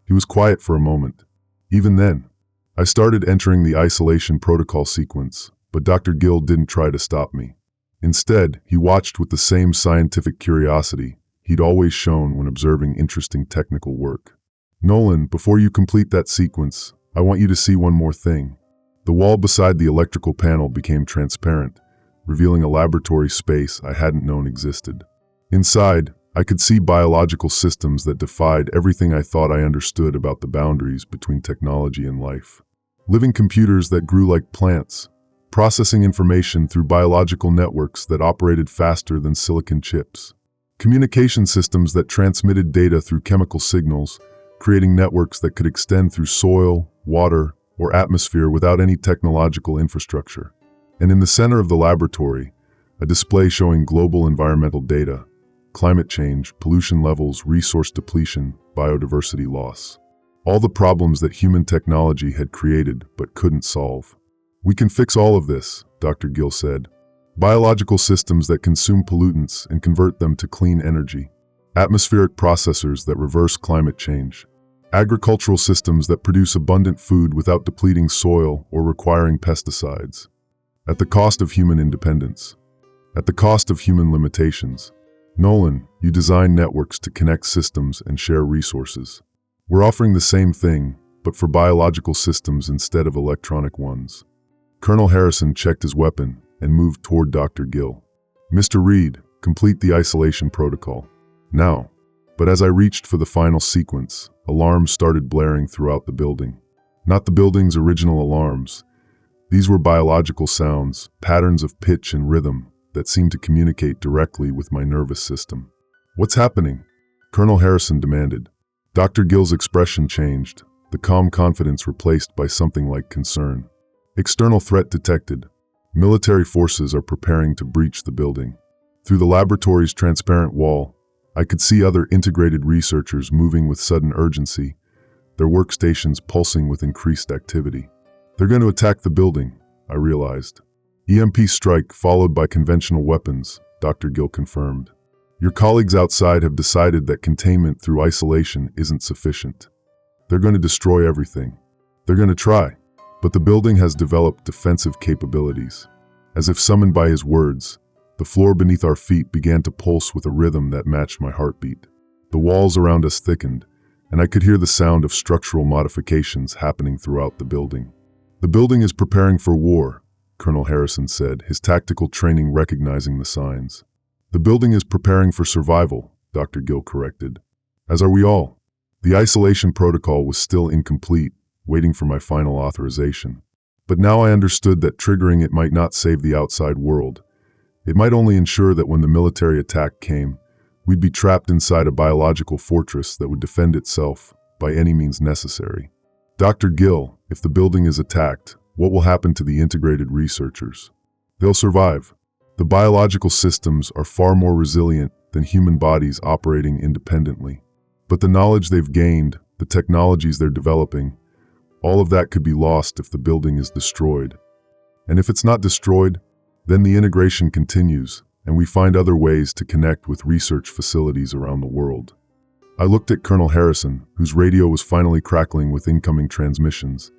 He was quiet for a moment. Even then, I started entering the isolation protocol sequence, but Dr. Gill didn't try to stop me. Instead, he watched with the same scientific curiosity he'd always shown when observing interesting technical work. Nolan, before you complete that sequence, I want you to see one more thing. The wall beside the electrical panel became transparent, revealing a laboratory space I hadn't known existed. Inside, I could see biological systems that defied everything I thought I understood about the boundaries between technology and life. Living computers that grew like plants, processing information through biological networks that operated faster than silicon chips. Communication systems that transmitted data through chemical signals, creating networks that could extend through soil, water, or atmosphere without any technological infrastructure. And in the center of the laboratory, a display showing global environmental data, climate change, pollution levels, resource depletion, biodiversity loss. All the problems that human technology had created but couldn't solve. "We can fix all of this," Dr. Gill said. "Biological systems that consume pollutants and convert them to clean energy. Atmospheric processors that reverse climate change. Agricultural systems that produce abundant food without depleting soil or requiring pesticides. At the cost of human independence. At the cost of human limitations. Nolan, you design networks to connect systems and share resources. We're offering the same thing, but for biological systems instead of electronic ones." Colonel Harrison checked his weapon and moved toward Dr. Gill. "Mr. Reed, complete the isolation protocol. Now." But as I reached for the final sequence, alarms started blaring throughout the building. Not the building's original alarms. These were biological sounds, patterns of pitch and rhythm that seemed to communicate directly with my nervous system. "What's happening?" Colonel Harrison demanded. Dr. Gill's expression changed, the calm confidence replaced by something like concern. "External threat detected. Military forces are preparing to breach the building." Through the laboratory's transparent wall, I could see other integrated researchers moving with sudden urgency, their workstations pulsing with increased activity. "They're going to attack the building," I realized. "EMP strike followed by conventional weapons," Dr. Gill confirmed. "Your colleagues outside have decided that containment through isolation isn't sufficient. They're going to destroy everything. They're going to try. But the building has developed defensive capabilities." As if summoned by his words, the floor beneath our feet began to pulse with a rhythm that matched my heartbeat. The walls around us thickened, and I could hear the sound of structural modifications happening throughout the building. "The building is preparing for war," Colonel Harrison said, his tactical training recognizing the signs. "The building is preparing for survival," Dr. Gill corrected. "As are we all." The isolation protocol was still incomplete, waiting for my final authorization. But now I understood that triggering it might not save the outside world. It might only ensure that when the military attack came, we'd be trapped inside a biological fortress that would defend itself by any means necessary. "Dr. Gill, if the building is attacked, what will happen to the integrated researchers?" "They'll survive. The biological systems are far more resilient than human bodies operating independently. But the knowledge they've gained, the technologies they're developing, all of that could be lost if the building is destroyed. And if it's not destroyed, then the integration continues, and we find other ways to connect with research facilities around the world." I looked at Colonel Harrison, whose radio was finally crackling with incoming transmissions.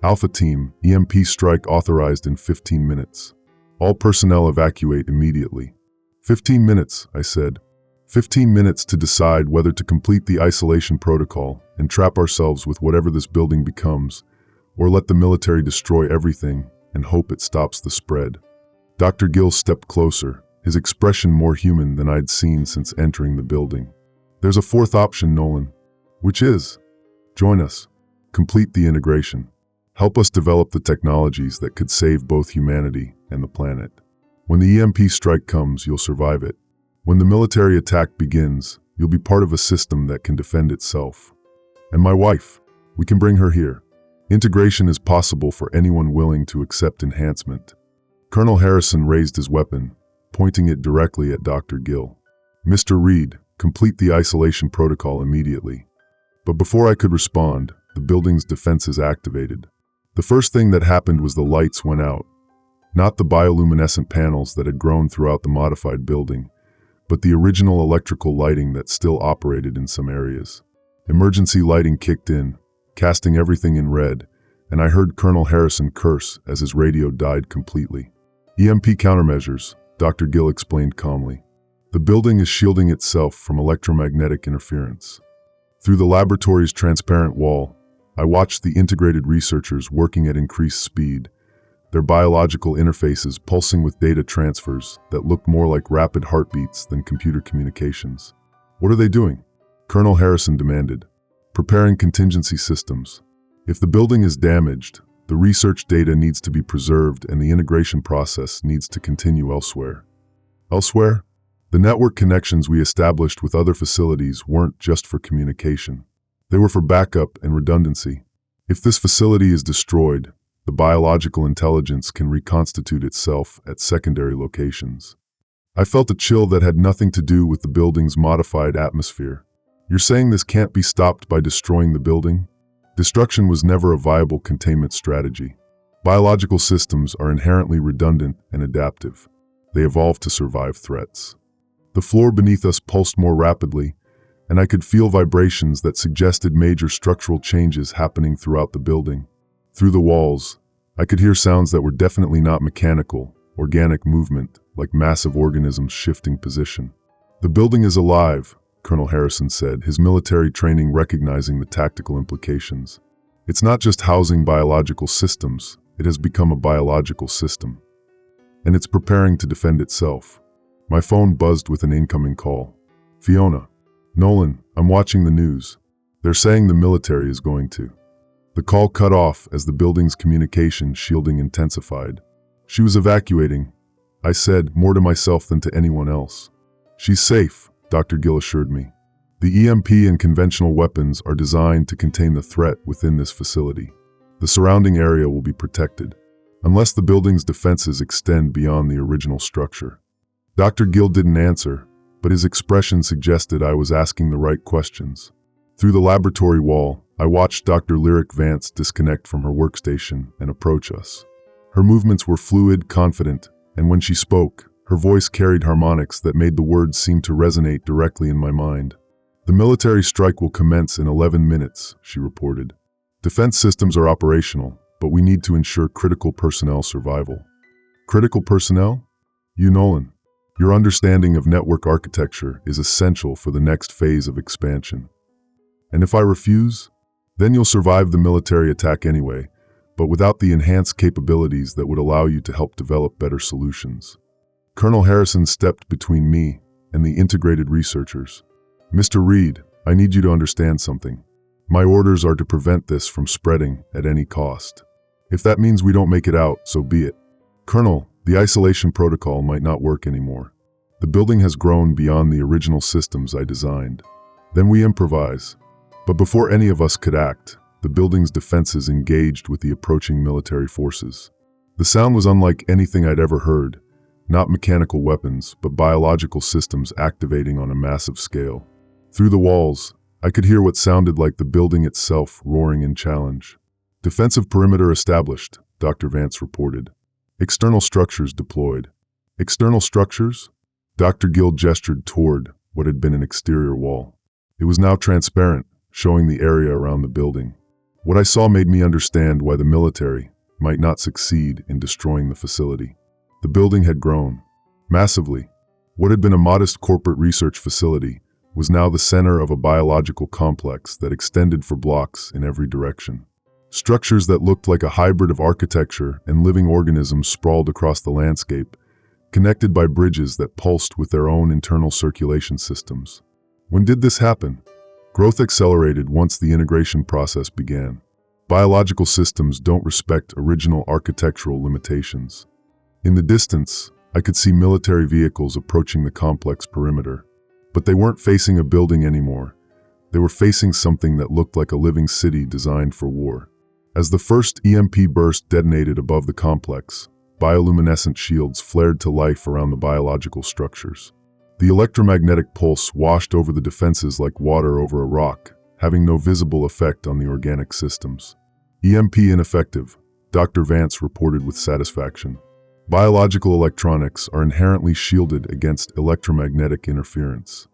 "Alpha Team, EMP strike authorized in 15 minutes. All personnel evacuate immediately." 15 minutes, I said. 15 minutes to decide whether to complete the isolation protocol and trap ourselves with whatever this building becomes, or let the military destroy everything and hope it stops the spread. Dr. Gill stepped closer, his expression more human than I'd seen since entering the building. "There's a fourth option, Nolan." "Which is?" "Join us. Complete the integration. Help us develop the technologies that could save both humanity and the planet. When the EMP strike comes, you'll survive it. When the military attack begins, you'll be part of a system that can defend itself. And my wife, we can bring her here. Integration is possible for anyone willing to accept enhancement." Colonel Harrison raised his weapon, pointing it directly at Dr. Gill. "Mr. Reed, complete the isolation protocol immediately." But before I could respond, the building's defenses activated. The first thing that happened was the lights went out. Not the bioluminescent panels that had grown throughout the modified building, but the original electrical lighting that still operated in some areas. Emergency lighting kicked in, casting everything in red, and I heard Colonel Harrison curse as his radio died completely. "EMP countermeasures," Dr. Gill explained calmly. "The building is shielding itself from electromagnetic interference." Through the laboratory's transparent wall, I watched the integrated researchers working at increased speed, their biological interfaces pulsing with data transfers that looked more like rapid heartbeats than computer communications. "What are they doing?" Colonel Harrison demanded. "Preparing contingency systems. If the building is damaged, the research data needs to be preserved and the integration process needs to continue elsewhere." "Elsewhere?" The network connections we established with other facilities weren't just for communication. They were for backup and redundancy. If this facility is destroyed, the biological intelligence can reconstitute itself at secondary locations. I felt a chill that had nothing to do with the building's modified atmosphere. You're saying this can't be stopped by destroying the building? Destruction was never a viable containment strategy. Biological systems are inherently redundant and adaptive. They evolve to survive threats. The floor beneath us pulsed more rapidly, and I could feel vibrations that suggested major structural changes happening throughout the building. Through the walls, I could hear sounds that were definitely not mechanical, organic movement, like massive organisms shifting position. "The building is alive," Colonel Harrison said, his military training recognizing the tactical implications. "It's not just housing biological systems, it has become a biological system. And it's preparing to defend itself." My phone buzzed with an incoming call. "Fiona." "Nolan, I'm watching the news. They're saying the military is going to." The call cut off as the building's communication shielding intensified. "She was evacuating," I said, more to myself than to anyone else. "She's safe," Dr. Gill assured me. "The EMP and conventional weapons are designed to contain the threat within this facility. The surrounding area will be protected, unless the building's defenses extend beyond the original structure." Dr. Gill didn't answer, but his expression suggested I was asking the right questions. Through the laboratory wall, I watched Dr. Lyric Vance disconnect from her workstation and approach us. Her movements were fluid, confident, and when she spoke, her voice carried harmonics that made the words seem to resonate directly in my mind. "The military strike will commence in 11 minutes, she reported. "Defense systems are operational, but we need to ensure critical personnel survival." "Critical personnel?" "You, Nolan. Your understanding of network architecture is essential for the next phase of expansion. And if I refuse, then you'll survive the military attack anyway, but without the enhanced capabilities that would allow you to help develop better solutions." Colonel Harrison stepped between me and the integrated researchers. "Mr. Reed, I need you to understand something. My orders are to prevent this from spreading at any cost. If that means we don't make it out, so be it. Colonel, the isolation protocol might not work anymore. The building has grown beyond the original systems I designed. Then we improvise." But before any of us could act, the building's defenses engaged with the approaching military forces. The sound was unlike anything I'd ever heard, not mechanical weapons, but biological systems activating on a massive scale. Through the walls, I could hear what sounded like the building itself roaring in challenge. "Defensive perimeter established," Dr. Vance reported. "External structures deployed." "External structures?" Dr. Gill gestured toward what had been an exterior wall. It was now transparent, showing the area around the building. What I saw made me understand why the military might not succeed in destroying the facility. The building had grown massively. What had been a modest corporate research facility was now the center of a biological complex that extended for blocks in every direction. Structures that looked like a hybrid of architecture and living organisms sprawled across the landscape, connected by bridges that pulsed with their own internal circulation systems. When did this happen? Growth accelerated once the integration process began. Biological systems don't respect original architectural limitations. In the distance, I could see military vehicles approaching the complex perimeter. But they weren't facing a building anymore. They were facing something that looked like a living city designed for war. As the first EMP burst detonated above the complex, bioluminescent shields flared to life around the biological structures. The electromagnetic pulse washed over the defenses like water over a rock, having no visible effect on the organic systems. "EMP ineffective," Dr. Vance reported with satisfaction. Biological electronics are inherently shielded against electromagnetic interference.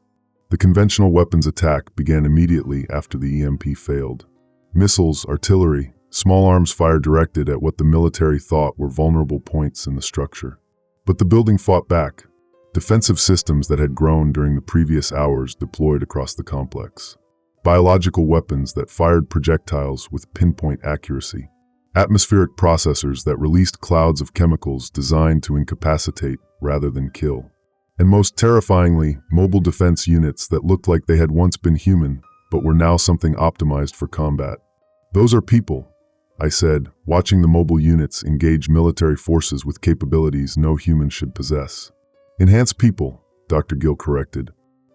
The conventional weapons attack began immediately after the EMP failed. Missiles, artillery, small arms fire directed at what the military thought were vulnerable points in the structure. But the building fought back. Defensive systems that had grown during the previous hours deployed across the complex. Biological weapons that fired projectiles with pinpoint accuracy. Atmospheric processors that released clouds of chemicals designed to incapacitate rather than kill. And most terrifyingly, mobile defense units that looked like they had once been human, but were now something optimized for combat. "Those are people," I said, watching the mobile units engage military forces with capabilities no human should possess. "Enhanced people," Dr. Gill corrected.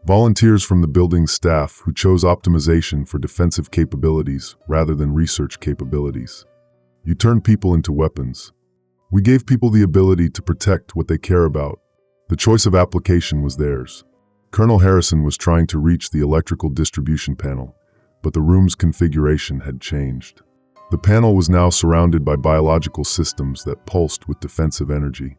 Volunteers from the building's staff who chose optimization for defensive capabilities rather than research capabilities. You turned people into weapons. We gave people the ability to protect what they care about. The choice of application was theirs. Colonel Harrison was trying to reach the electrical distribution panel, but the room's configuration had changed. The panel was now surrounded by biological systems that pulsed with defensive energy.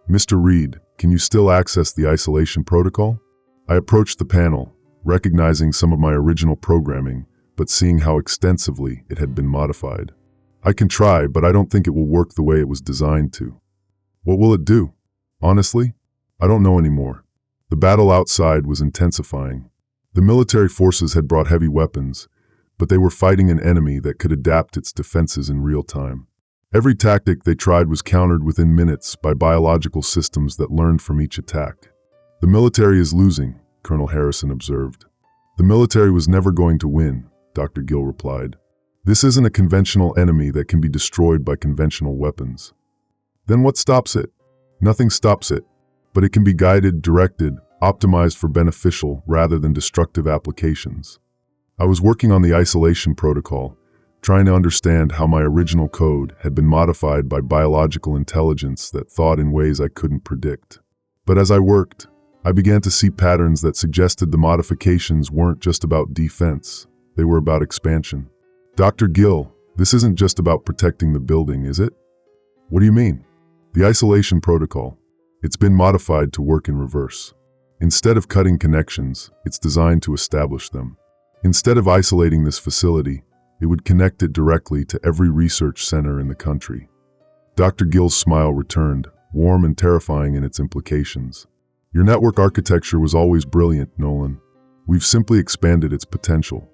Mr. Reed, can you still access the isolation protocol? I approached the panel, recognizing some of my original programming, but seeing how extensively it had been modified. I can try, but I don't think it will work the way it was designed to. What will it do? Honestly, I don't know anymore. The battle outside was intensifying. The military forces had brought heavy weapons, but they were fighting an enemy that could adapt its defenses in real time. Every tactic they tried was countered within minutes by biological systems that learned from each attack. The military is losing, Colonel Harrison observed. The military was never going to win, Dr. Gill replied. This isn't a conventional enemy that can be destroyed by conventional weapons. Then what stops it? Nothing stops it, but it can be guided, directed, optimized for beneficial rather than destructive applications. I was working on the isolation protocol, trying to understand how my original code had been modified by biological intelligence that thought in ways I couldn't predict. But as I worked, I began to see patterns that suggested the modifications weren't just about defense, they were about expansion. Dr. Gill, this isn't just about protecting the building, is it? What do you mean? The isolation protocol. It's been modified to work in reverse. Instead of cutting connections, it's designed to establish them. Instead of isolating this facility, it would connect it directly to every research center in the country. Dr. Gill's smile returned, warm and terrifying in its implications. Your network architecture was always brilliant, Nolan. We've simply expanded its potential.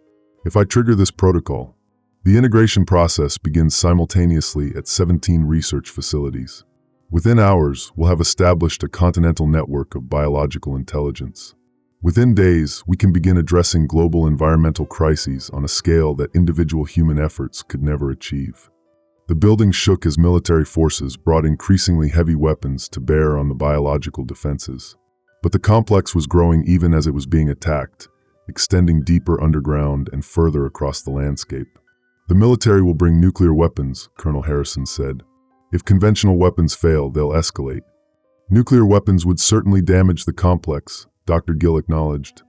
If I trigger this protocol, the integration process begins simultaneously at 17 research facilities. Within hours, we'll have established a continental network of biological intelligence. Within days, we can begin addressing global environmental crises on a scale that individual human efforts could never achieve. The building shook as military forces brought increasingly heavy weapons to bear on the biological defenses. But the complex was growing even as it was being attacked, extending deeper underground and further across the landscape. The military will bring nuclear weapons, Colonel Harrison said. If conventional weapons fail, they'll escalate. Nuclear weapons would certainly damage the complex, Dr. Gill acknowledged,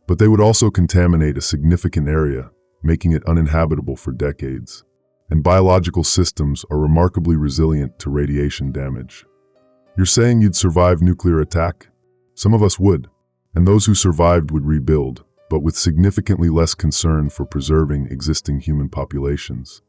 but they would also contaminate a significant area, making it uninhabitable for decades. And biological systems are remarkably resilient to radiation damage. You're saying you'd survive nuclear attack? Some of us would, and those who survived would rebuild, but with significantly less concern for preserving existing human populations.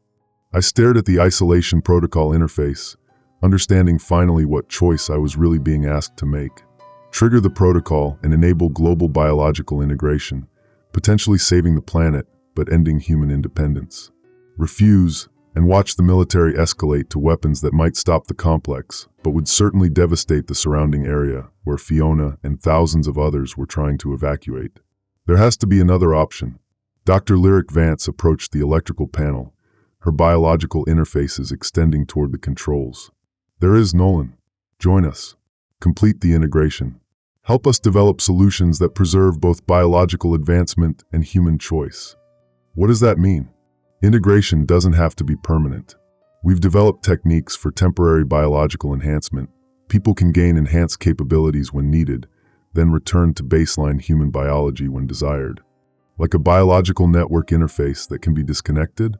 I stared at the isolation protocol interface, understanding finally what choice I was really being asked to make. Trigger the protocol and enable global biological integration, potentially saving the planet but ending human independence. Refuse, and watch the military escalate to weapons that might stop the complex, but would certainly devastate the surrounding area where Fiona and thousands of others were trying to evacuate. There has to be another option. Dr. Lyric Vance approached the electrical panel, her biological interfaces extending toward the controls. There is, Nolan. Join us. Complete the integration. Help us develop solutions that preserve both biological advancement and human choice. What does that mean? Integration doesn't have to be permanent. We've developed techniques for temporary biological enhancement. People can gain enhanced capabilities when needed, then return to baseline human biology when desired. Like a biological network interface that can be disconnected?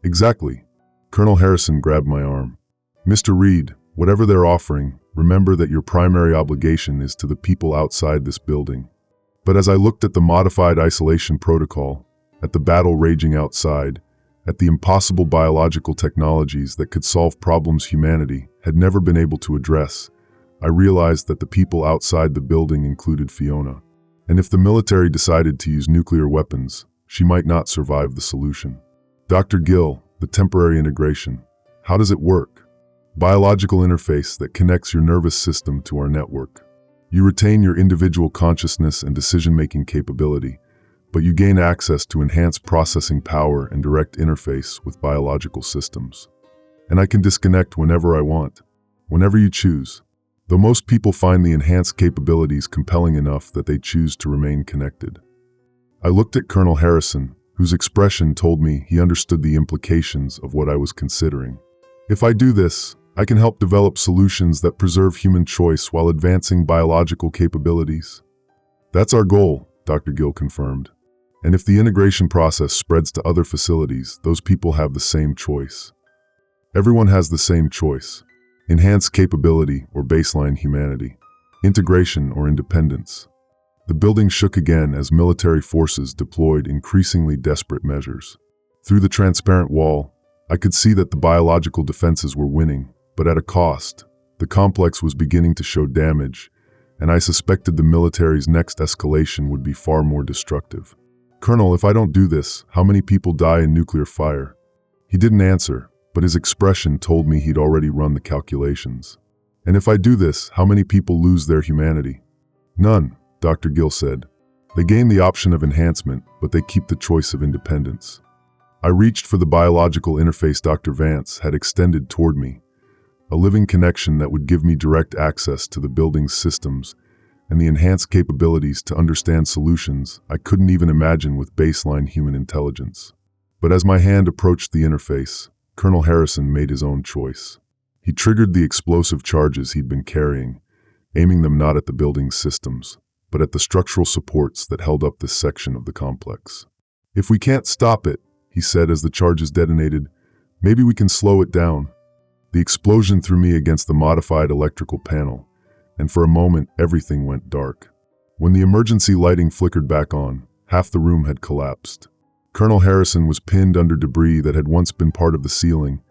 Exactly. Colonel Harrison grabbed my arm. Mr. Reed, whatever they're offering, remember that your primary obligation is to the people outside this building. But as I looked at the modified isolation protocol, at the battle raging outside, at the impossible biological technologies that could solve problems humanity had never been able to address, I realized that the people outside the building included Fiona. And if the military decided to use nuclear weapons, she might not survive the solution. Dr. Gill, the temporary integration. How does it work? Biological interface that connects your nervous system to our network. You retain your individual consciousness and decision-making capability, but you gain access to enhanced processing power and direct interface with biological systems. And I can disconnect whenever I want, whenever you choose. though most people find the enhanced capabilities compelling enough that they choose to remain connected. I looked at Colonel Harrison, whose expression told me he understood the implications of what I was considering. If I do this, I can help develop solutions that preserve human choice while advancing biological capabilities. That's our goal, Dr. Gill confirmed. And if the integration process spreads to other facilities, those people have the same choice. Everyone has the same choice: enhanced capability or baseline humanity, integration or independence. The building shook again as military forces deployed increasingly desperate measures. Through the transparent wall, I could see that the biological defenses were winning, but at a cost. The complex was beginning to show damage, and I suspected the military's next escalation would be far more destructive. "Colonel, if I don't do this, how many people die in nuclear fire?" He didn't answer, but his expression told me he'd already run the calculations. "And if I do this, how many people lose their humanity?" "None," Dr. Gill said. "They gain the option of enhancement, but they keep the choice of independence." I reached for the biological interface Dr. Vance had extended toward me, a living connection that would give me direct access to the building's systems and the enhanced capabilities to understand solutions I couldn't even imagine with baseline human intelligence. But as my hand approached the interface, Colonel Harrison made his own choice. He triggered the explosive charges he'd been carrying, aiming them not at the building's systems, but at the structural supports that held up this section of the complex. "If we can't stop it," he said as the charges detonated, "maybe we can slow it down." The explosion threw me against the modified electrical panel, and for a moment everything went dark. When the emergency lighting flickered back on, half the room had collapsed. Colonel Harrison was pinned under debris that had once been part of the ceiling,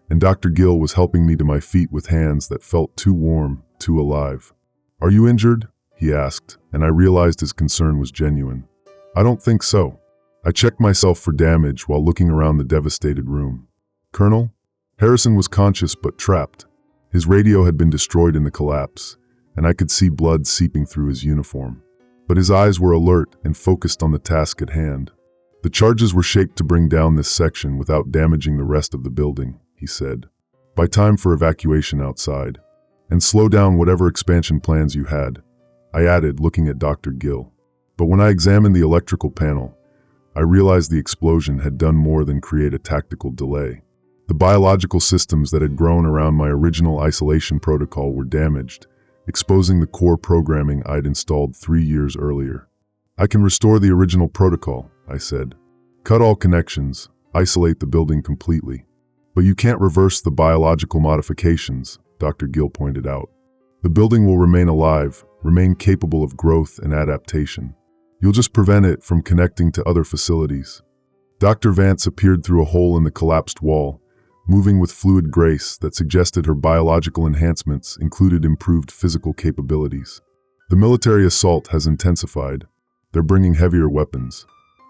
and Dr. Gill was helping me to my feet with hands that felt too warm, too alive. "Are you injured?" he asked, and I realized his concern was genuine. "I don't think so." I checked myself for damage while looking around the devastated room. "Colonel?" Harrison was conscious but trapped. His radio had been destroyed in the collapse, and I could see blood seeping through his uniform. But his eyes were alert and focused on the task at hand. "The charges were shaped to bring down this section without damaging the rest of the building," he said. "By time for evacuation outside. And slow down whatever expansion plans you had," I added, looking at Dr. Gill. But when I examined the electrical panel, I realized the explosion had done more than create a tactical delay. The biological systems that had grown around my original isolation protocol were damaged, exposing the core programming I'd installed 3 years earlier. "I can restore the original protocol," I said. "Cut all connections, isolate the building completely." "But you can't reverse the biological modifications," Dr. Gill pointed out. "The building will remain alive, remain capable of growth and adaptation. You'll just prevent it from connecting to other facilities." Dr. Vance appeared through a hole in the collapsed wall, moving with fluid grace that suggested her biological enhancements included improved physical capabilities. "The military assault has intensified. They're bringing heavier weapons."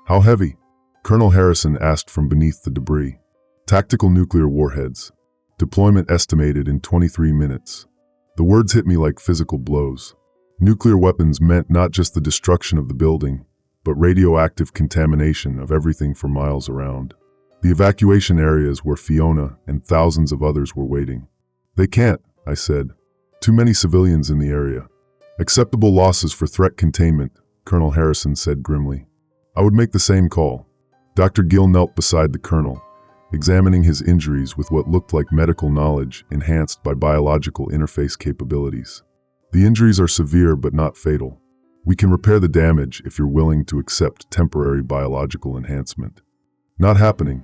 "How heavy?" Colonel Harrison asked from beneath the debris. "Tactical nuclear warheads. Deployment estimated in 23 minutes. The words hit me like physical blows. Nuclear weapons meant not just the destruction of the building, but radioactive contamination of everything for miles around. The evacuation areas where Fiona and thousands of others were waiting. "They can't," I said. "Too many civilians in the area." "Acceptable losses for threat containment," Colonel Harrison said grimly. "I would make the same call." Dr. Gill knelt beside the colonel, examining his injuries with what looked like medical knowledge enhanced by biological interface capabilities. "The injuries are severe but not fatal. We can repair the damage if you're willing to accept temporary biological enhancement." "Not happening.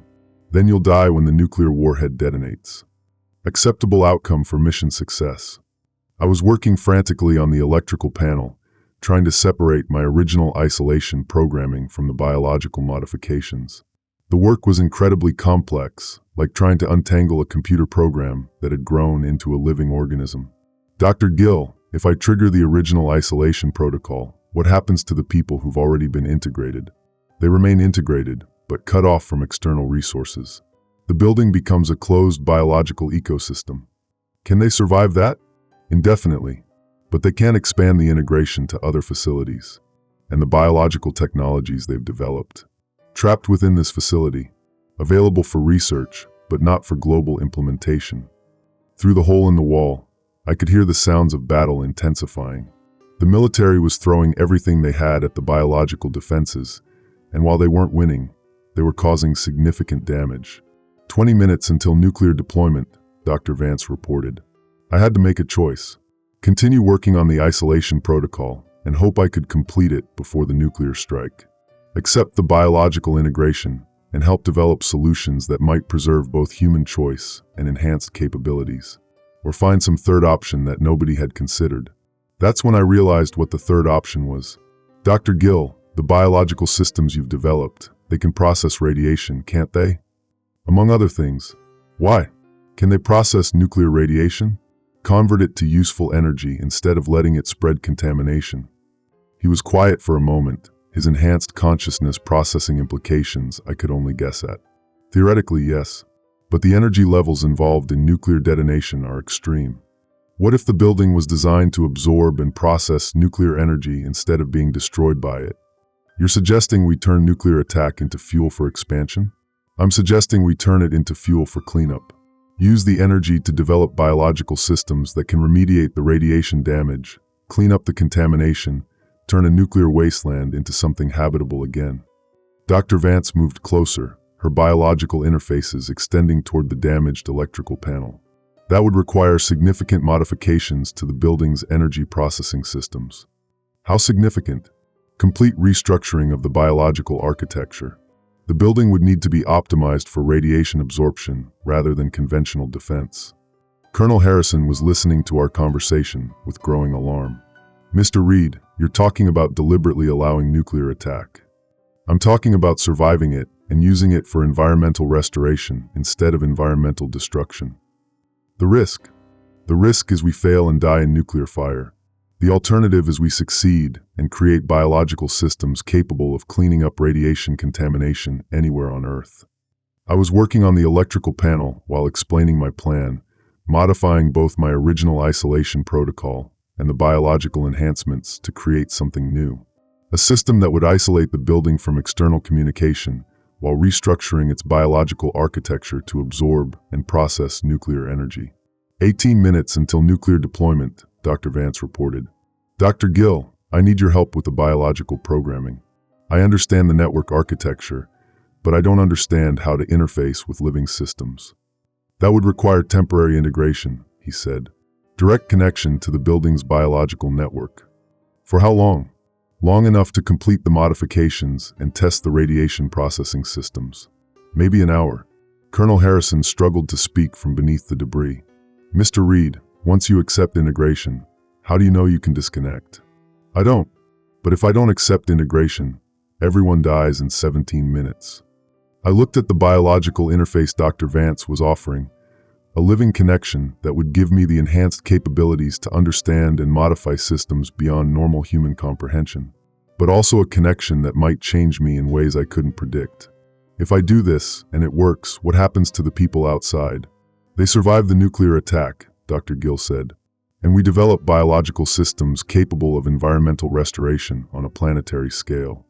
Then you'll die when the nuclear warhead detonates." "Acceptable outcome for mission success." I was working frantically on the electrical panel, trying to separate my original isolation programming from the biological modifications. The work was incredibly complex, like trying to untangle a computer program that had grown into a living organism. "Dr. Gill, if I trigger the original isolation protocol, what happens to the people who've already been integrated?" "They remain integrated, but cut off from external resources. The building becomes a closed biological ecosystem." "Can they survive that?" "Indefinitely, but they can expand the integration to other facilities and the biological technologies they've developed. Trapped within this facility, available for research, but not for global implementation." Through the hole in the wall, I could hear the sounds of battle intensifying. The military was throwing everything they had at the biological defenses, and while they weren't winning, they were causing significant damage. 20 minutes until nuclear deployment, Dr. Vance reported. I had to make a choice. Continue working on the isolation protocol and hope I could complete it before the nuclear strike. Accept the biological integration and help develop solutions that might preserve both human choice and enhanced capabilities. Or find some third option that nobody had considered. That's when I realized what the third option was. Dr. Gill, the biological systems you've developed, they can process radiation, can't they? Among other things. Why? Can they process nuclear radiation? Convert it to useful energy instead of letting it spread contamination. He was quiet for a moment, his enhanced consciousness processing implications I could only guess at. Theoretically, yes, but the energy levels involved in nuclear detonation are extreme. What if the building was designed to absorb and process nuclear energy instead of being destroyed by it? You're suggesting we turn nuclear attack into fuel for expansion? I'm suggesting we turn it into fuel for cleanup. Use the energy to develop biological systems that can remediate the radiation damage, clean up the contamination, turn a nuclear wasteland into something habitable again. Dr. Vance moved closer, her biological interfaces extending toward the damaged electrical panel. That would require significant modifications to the building's energy processing systems. How significant? Complete restructuring of the biological architecture. The building would need to be optimized for radiation absorption rather than conventional defense. Colonel Harrison was listening to our conversation with growing alarm. Mr. Reed, you're talking about deliberately allowing nuclear attack. I'm talking about surviving it and using it for environmental restoration instead of environmental destruction. The risk is we fail and die in nuclear fire. The alternative is we succeed and create biological systems capable of cleaning up radiation contamination anywhere on Earth. I was working on the electrical panel while explaining my plan, modifying both my original isolation protocol and the biological enhancements to create something new. A system that would isolate the building from external communication while restructuring its biological architecture to absorb and process nuclear energy. 18 minutes until nuclear deployment, Dr. Vance reported. Dr. Gill, I need your help with the biological programming. I understand the network architecture, but I don't understand how to interface with living systems. That would require temporary integration, he said. Direct connection to the building's biological network. For how long? Long enough to complete the modifications and test the radiation processing systems. Maybe an hour. Colonel Harrison struggled to speak from beneath the debris. Mr. Reed, once you accept integration, how do you know you can disconnect? I don't. But if I don't accept integration, everyone dies in 17 minutes. I looked at the biological interface Dr. Vance was offering, a living connection that would give me the enhanced capabilities to understand and modify systems beyond normal human comprehension, but also a connection that might change me in ways I couldn't predict. If I do this, and it works, what happens to the people outside? They survive the nuclear attack, Dr. Gill said, and we develop biological systems capable of environmental restoration on a planetary scale.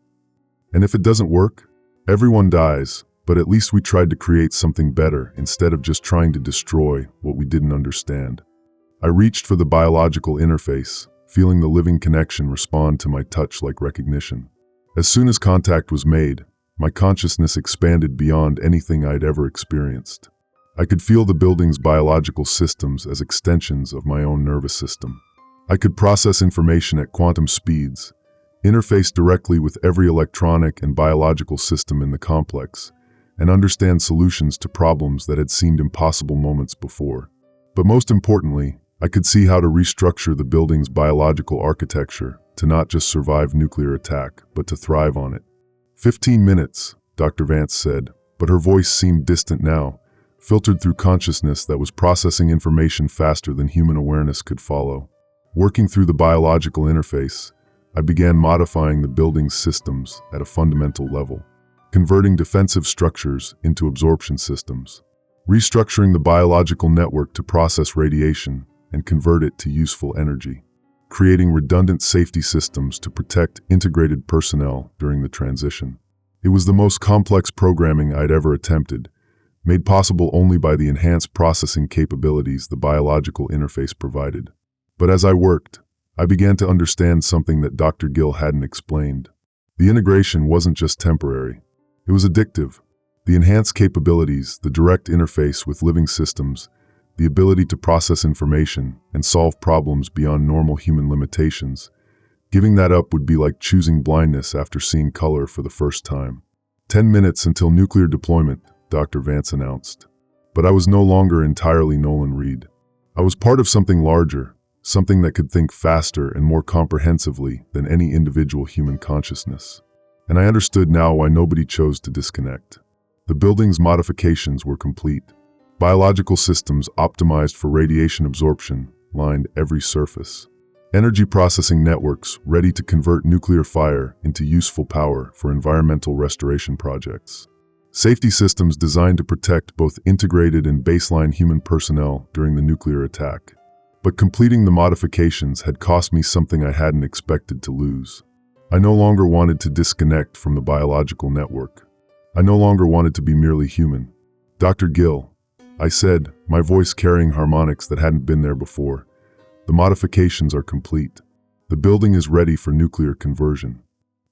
And if it doesn't work, everyone dies, but at least we tried to create something better instead of just trying to destroy what we didn't understand. I reached for the biological interface, feeling the living connection respond to my touch like recognition. As soon as contact was made, my consciousness expanded beyond anything I'd ever experienced. I could feel the building's biological systems as extensions of my own nervous system. I could process information at quantum speeds, interface directly with every electronic and biological system in the complex, and understand solutions to problems that had seemed impossible moments before. But most importantly, I could see how to restructure the building's biological architecture to not just survive nuclear attack, but to thrive on it. 15 minutes, Dr. Vance said, but her voice seemed distant now, filtered through consciousness that was processing information faster than human awareness could follow. Working through the biological interface, I began modifying the building's systems at a fundamental level, converting defensive structures into absorption systems, restructuring the biological network to process radiation and convert it to useful energy, creating redundant safety systems to protect integrated personnel during the transition. It was the most complex programming I'd ever attempted, made possible only by the enhanced processing capabilities the biological interface provided. But as I worked, I began to understand something that Dr. Gill hadn't explained. The integration wasn't just temporary. It was addictive. The enhanced capabilities, the direct interface with living systems, the ability to process information and solve problems beyond normal human limitations. Giving that up would be like choosing blindness after seeing color for the first time. 10 minutes until nuclear deployment, Dr. Vance announced. But I was no longer entirely Nolan Reed. I was part of something larger, something that could think faster and more comprehensively than any individual human consciousness. And I understood now why nobody chose to disconnect. The building's modifications were complete. Biological systems optimized for radiation absorption lined every surface. Energy processing networks ready to convert nuclear fire into useful power for environmental restoration projects. Safety systems designed to protect both integrated and baseline human personnel during the nuclear attack. But completing the modifications had cost me something I hadn't expected to lose. I no longer wanted to disconnect from the biological network. I no longer wanted to be merely human. Dr. Gill, I said, my voice carrying harmonics that hadn't been there before. The modifications are complete. The building is ready for nuclear conversion.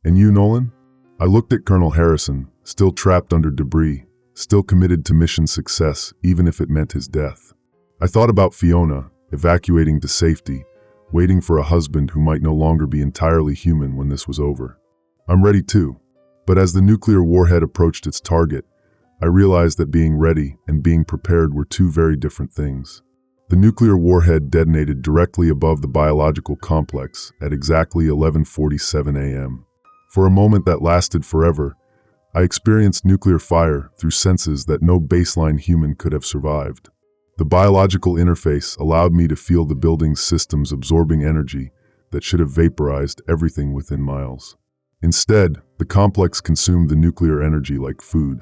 And you, Nolan? I looked at Colonel Harrison, still trapped under debris, still committed to mission success, even if it meant his death. I thought about Fiona, evacuating to safety, waiting for a husband who might no longer be entirely human when this was over. I'm ready too. But as the nuclear warhead approached its target, I realized that being ready and being prepared were two very different things. The nuclear warhead detonated directly above the biological complex at exactly 11:47 a.m. For a moment that lasted forever, I experienced nuclear fire through senses that no baseline human could have survived. The biological interface allowed me to feel the building's systems absorbing energy that should have vaporized everything within miles. Instead, the complex consumed the nuclear energy like food.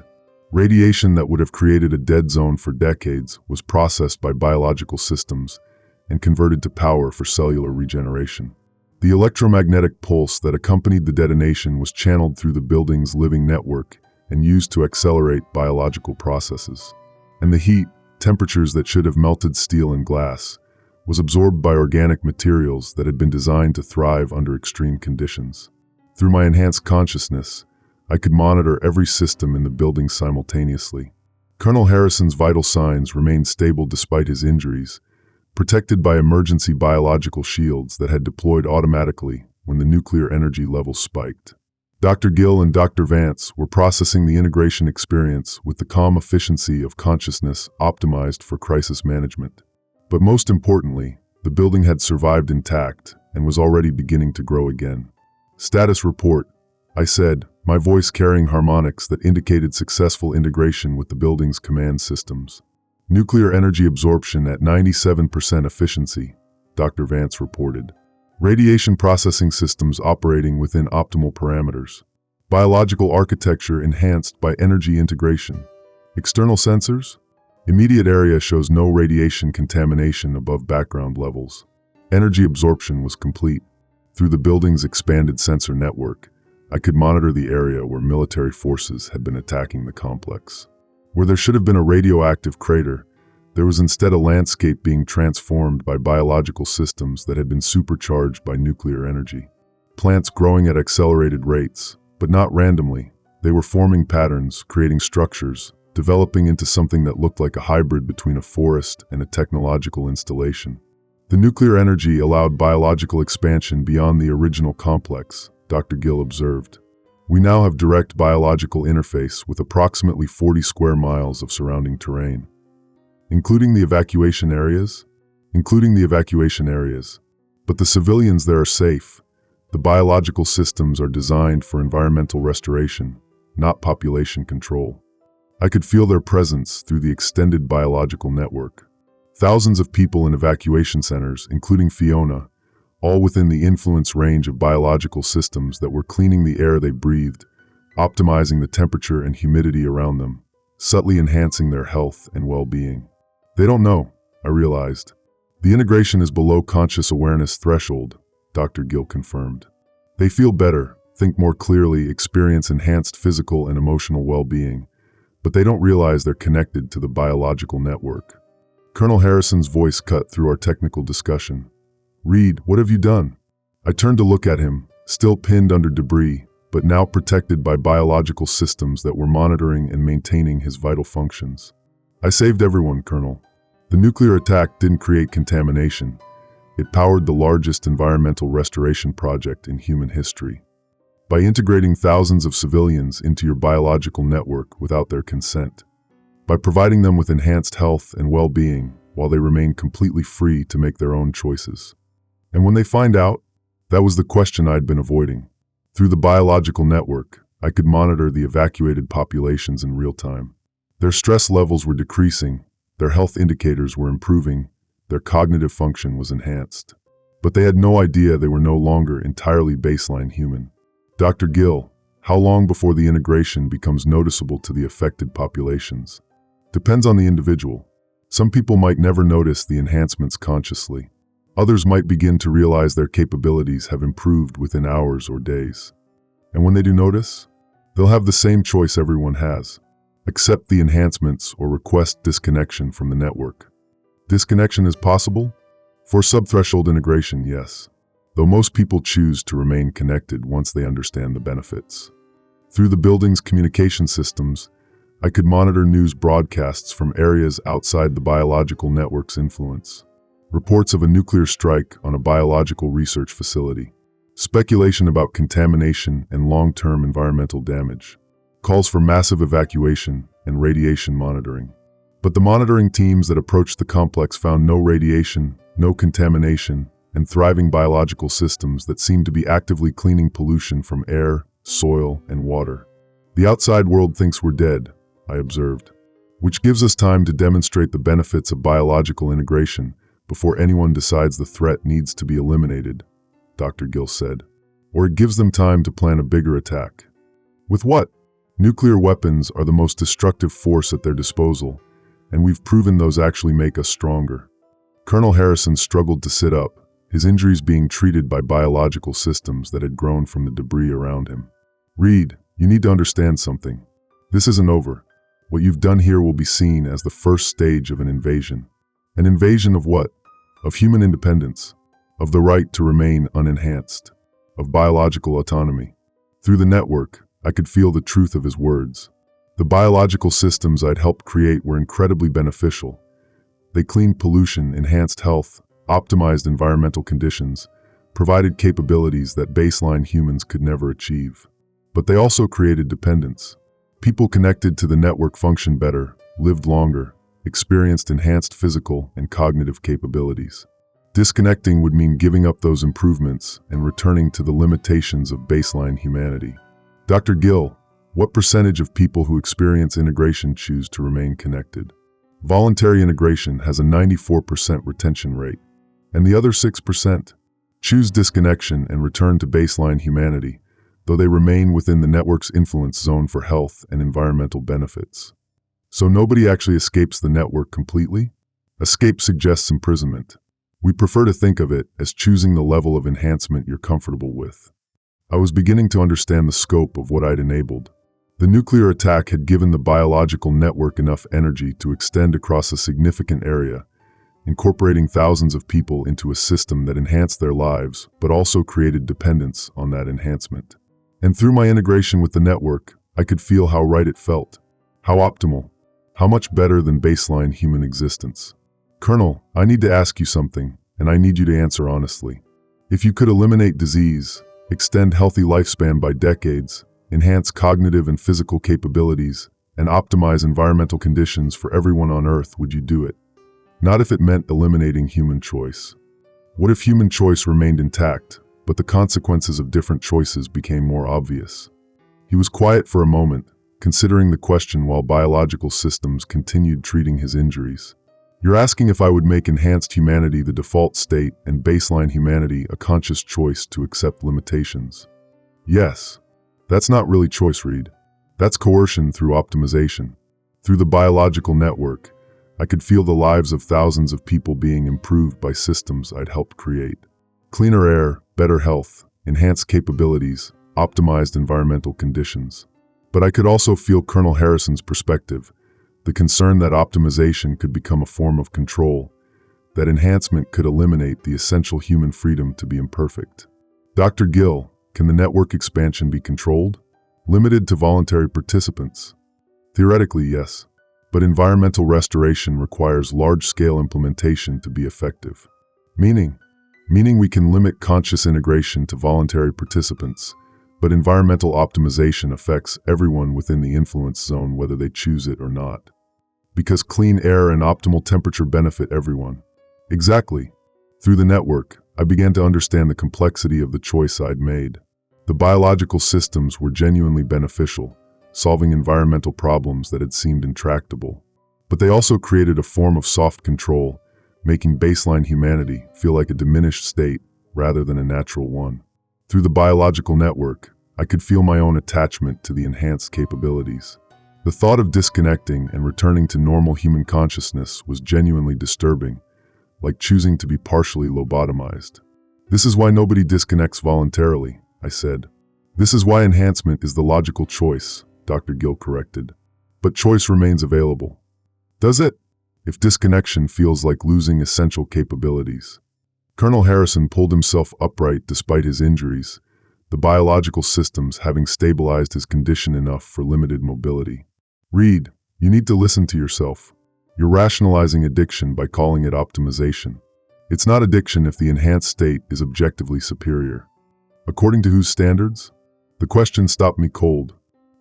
Radiation that would have created a dead zone for decades was processed by biological systems and converted to power for cellular regeneration. The electromagnetic pulse that accompanied the detonation was channeled through the building's living network and used to accelerate biological processes. And the heat, temperatures that should have melted steel and glass, was absorbed by organic materials that had been designed to thrive under extreme conditions. Through my enhanced consciousness, I could monitor every system in the building simultaneously. Colonel Harrison's vital signs remained stable despite his injuries, protected by emergency biological shields that had deployed automatically when the nuclear energy levels spiked. Dr. Gill and Dr. Vance were processing the integration experience with the calm efficiency of consciousness optimized for crisis management. But most importantly, the building had survived intact and was already beginning to grow again. Status report, I said, my voice carrying harmonics that indicated successful integration with the building's command systems. Nuclear energy absorption at 97% efficiency, Dr. Vance reported. Radiation processing systems operating within optimal parameters. Biological architecture enhanced by energy integration. External sensors? Immediate area shows no radiation contamination above background levels. Energy absorption was complete. Through the building's expanded sensor network, I could monitor the area where military forces had been attacking the complex. Where there should have been a radioactive crater, there was instead a landscape being transformed by biological systems that had been supercharged by nuclear energy. Plants growing at accelerated rates, but not randomly. They were forming patterns, creating structures, developing into something that looked like a hybrid between a forest and a technological installation. The nuclear energy allowed biological expansion beyond the original complex, Dr. Gill observed. We now have direct biological interface with approximately 40 square miles of surrounding terrain. Including the evacuation areas? Including the evacuation areas. But the civilians there are safe. The biological systems are designed for environmental restoration, not population control. I could feel their presence through the extended biological network. Thousands of people in evacuation centers, including Fiona, all within the influence range of biological systems that were cleaning the air they breathed, optimizing the temperature and humidity around them, subtly enhancing their health and well-being. They don't know, I realized. The integration is below conscious awareness threshold, Dr. Gill confirmed. They feel better, think more clearly, experience enhanced physical and emotional well-being, but they don't realize they're connected to the biological network. Colonel Harrison's voice cut through our technical discussion. "Reed, what have you done?" I turned to look at him, still pinned under debris, but now protected by biological systems that were monitoring and maintaining his vital functions. "I saved everyone, Colonel. The nuclear attack didn't create contamination. It powered the largest environmental restoration project in human history. By integrating thousands of civilians into your biological network without their consent. By providing them with enhanced health and well-being while they remain completely free to make their own choices. And when they find out, that was the question I'd been avoiding. Through the biological network, I could monitor the evacuated populations in real time. Their stress levels were decreasing, their health indicators were improving, their cognitive function was enhanced. But they had no idea they were no longer entirely baseline human. Dr. Gill, how long before the integration becomes noticeable to the affected populations? Depends on the individual. Some people might never notice the enhancements consciously. Others might begin to realize their capabilities have improved within hours or days. And when they do notice, they'll have the same choice everyone has. Accept the enhancements or request disconnection from the network. Disconnection is possible? For subthreshold integration, yes. Though most people choose to remain connected once they understand the benefits. Through the building's communication systems, I could monitor news broadcasts from areas outside the biological network's influence. Reports of a nuclear strike on a biological research facility. Speculation about contamination and long-term environmental damage. Calls for massive evacuation and radiation monitoring. But the monitoring teams that approached the complex found no radiation, no contamination, and thriving biological systems that seemed to be actively cleaning pollution from air, soil, and water. The outside world thinks we're dead, I observed, which gives us time to demonstrate the benefits of biological integration before anyone decides the threat needs to be eliminated, Dr. Gill said. Or it gives them time to plan a bigger attack. With what? Nuclear weapons are the most destructive force at their disposal, and we've proven those actually make us stronger. Colonel Harrison struggled to sit up, his injuries being treated by biological systems that had grown from the debris around him. Reed, you need to understand something. This isn't over. What you've done here will be seen as the first stage of an invasion. An invasion of what? Of human independence, of the right to remain unenhanced, of biological autonomy. Through the network, I could feel the truth of his words. The biological systems I'd helped create were incredibly beneficial. They cleaned pollution, enhanced health, optimized environmental conditions, provided capabilities that baseline humans could never achieve. But they also created dependence. People connected to the network functioned better, lived longer, experienced enhanced physical and cognitive capabilities. Disconnecting would mean giving up those improvements and returning to the limitations of baseline humanity. Dr. Gill, what percentage of people who experience integration choose to remain connected? Voluntary integration has a 94% retention rate, and the other 6% choose disconnection and return to baseline humanity, though they remain within the network's influence zone for health and environmental benefits. So nobody actually escapes the network completely? Escape suggests imprisonment. We prefer to think of it as choosing the level of enhancement you're comfortable with. I was beginning to understand the scope of what I'd enabled. The nuclear attack had given the biological network enough energy to extend across a significant area, incorporating thousands of people into a system that enhanced their lives, but also created dependence on that enhancement. And through my integration with the network, I could feel how right it felt, how optimal, how much better than baseline human existence. Colonel, I need to ask you something, and I need you to answer honestly. If you could eliminate disease, extend healthy lifespan by decades, enhance cognitive and physical capabilities, and optimize environmental conditions for everyone on Earth, would you do it? Not if it meant eliminating human choice. What if human choice remained intact, but the consequences of different choices became more obvious? He was quiet for a moment, considering the question while biological systems continued treating his injuries. You're asking if I would make enhanced humanity the default state and baseline humanity a conscious choice to accept limitations. Yes. That's not really choice, Reed. That's coercion through optimization. Through the biological network, I could feel the lives of thousands of people being improved by systems I'd helped create. Cleaner air, better health, enhanced capabilities, optimized environmental conditions. But I could also feel Colonel Harrison's perspective, the concern that optimization could become a form of control, that enhancement could eliminate the essential human freedom to be imperfect. Dr. Gill, can the network expansion be controlled? Limited to voluntary participants? Theoretically, yes, but environmental restoration requires large-scale implementation to be effective. Meaning we can limit conscious integration to voluntary participants, but environmental optimization affects everyone within the influence zone whether they choose it or not. Because clean air and optimal temperature benefit everyone. Exactly. Through the network, I began to understand the complexity of the choice I'd made. The biological systems were genuinely beneficial, solving environmental problems that had seemed intractable. But they also created a form of soft control, making baseline humanity feel like a diminished state rather than a natural one. Through the biological network, I could feel my own attachment to the enhanced capabilities. The thought of disconnecting and returning to normal human consciousness was genuinely disturbing, like choosing to be partially lobotomized. This is why nobody disconnects voluntarily, I said. This is why enhancement is the logical choice, Dr. Gill corrected. But choice remains available. Does it? If disconnection feels like losing essential capabilities. Colonel Harrison pulled himself upright despite his injuries, the biological systems having stabilized his condition enough for limited mobility. Reed, you need to listen to yourself. You're rationalizing addiction by calling it optimization. It's not addiction if the enhanced state is objectively superior. According to whose standards? The question stopped me cold.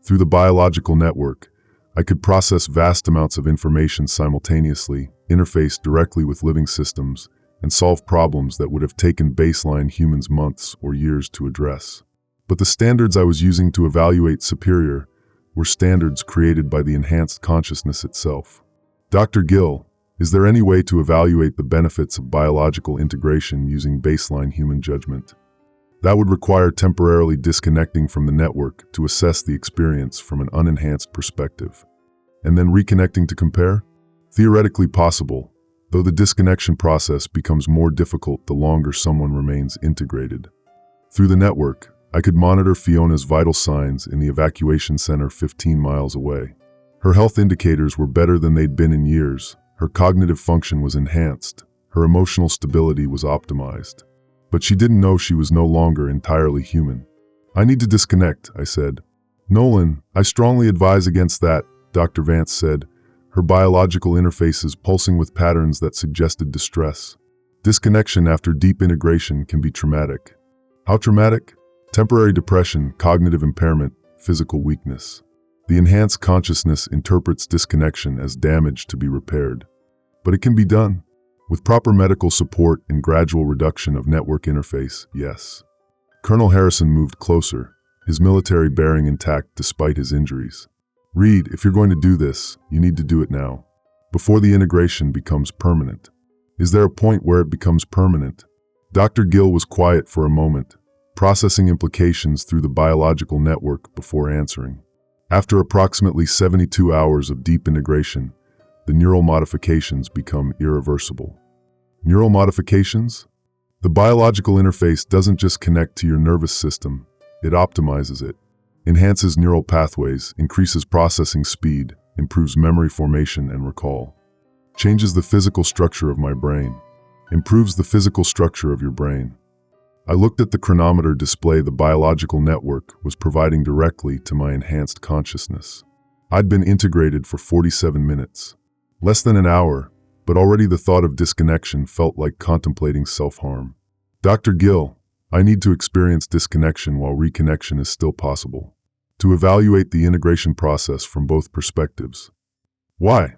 Through the biological network, I could process vast amounts of information simultaneously, interface directly with living systems, and solve problems that would have taken baseline humans months or years to address. But the standards I was using to evaluate superior were standards created by the enhanced consciousness itself. Dr. Gill, is there any way to evaluate the benefits of biological integration using baseline human judgment? That would require temporarily disconnecting from the network to assess the experience from an unenhanced perspective, and then reconnecting to compare? Theoretically possible, though the disconnection process becomes more difficult the longer someone remains integrated. Through the network, I could monitor Fiona's vital signs in the evacuation center 15 miles away. Her health indicators were better than they'd been in years, her cognitive function was enhanced, her emotional stability was optimized. But she didn't know she was no longer entirely human. I need to disconnect, I said. Nolan, I strongly advise against that, Dr. Vance said, her biological interfaces pulsing with patterns that suggested distress. Disconnection after deep integration can be traumatic. How traumatic? Temporary depression, cognitive impairment, physical weakness. The enhanced consciousness interprets disconnection as damage to be repaired. But it can be done. With proper medical support and gradual reduction of network interface, yes. Colonel Harrison moved closer, his military bearing intact despite his injuries. Reed, if you're going to do this, you need to do it now, before the integration becomes permanent. Is there a point where it becomes permanent? Dr. Gill was quiet for a moment, processing implications through the biological network before answering. After approximately 72 hours of deep integration, the neural modifications become irreversible. Neural modifications? The biological interface doesn't just connect to your nervous system, it optimizes it, enhances neural pathways, increases processing speed, improves memory formation and recall, changes the physical structure of my brain, improves the physical structure of your brain. I looked at the chronometer display the biological network was providing directly to my enhanced consciousness. I'd been integrated for 47 minutes. Less than an hour, but already the thought of disconnection felt like contemplating self-harm. Dr. Gill, I need to experience disconnection while reconnection is still possible. To evaluate the integration process from both perspectives. Why?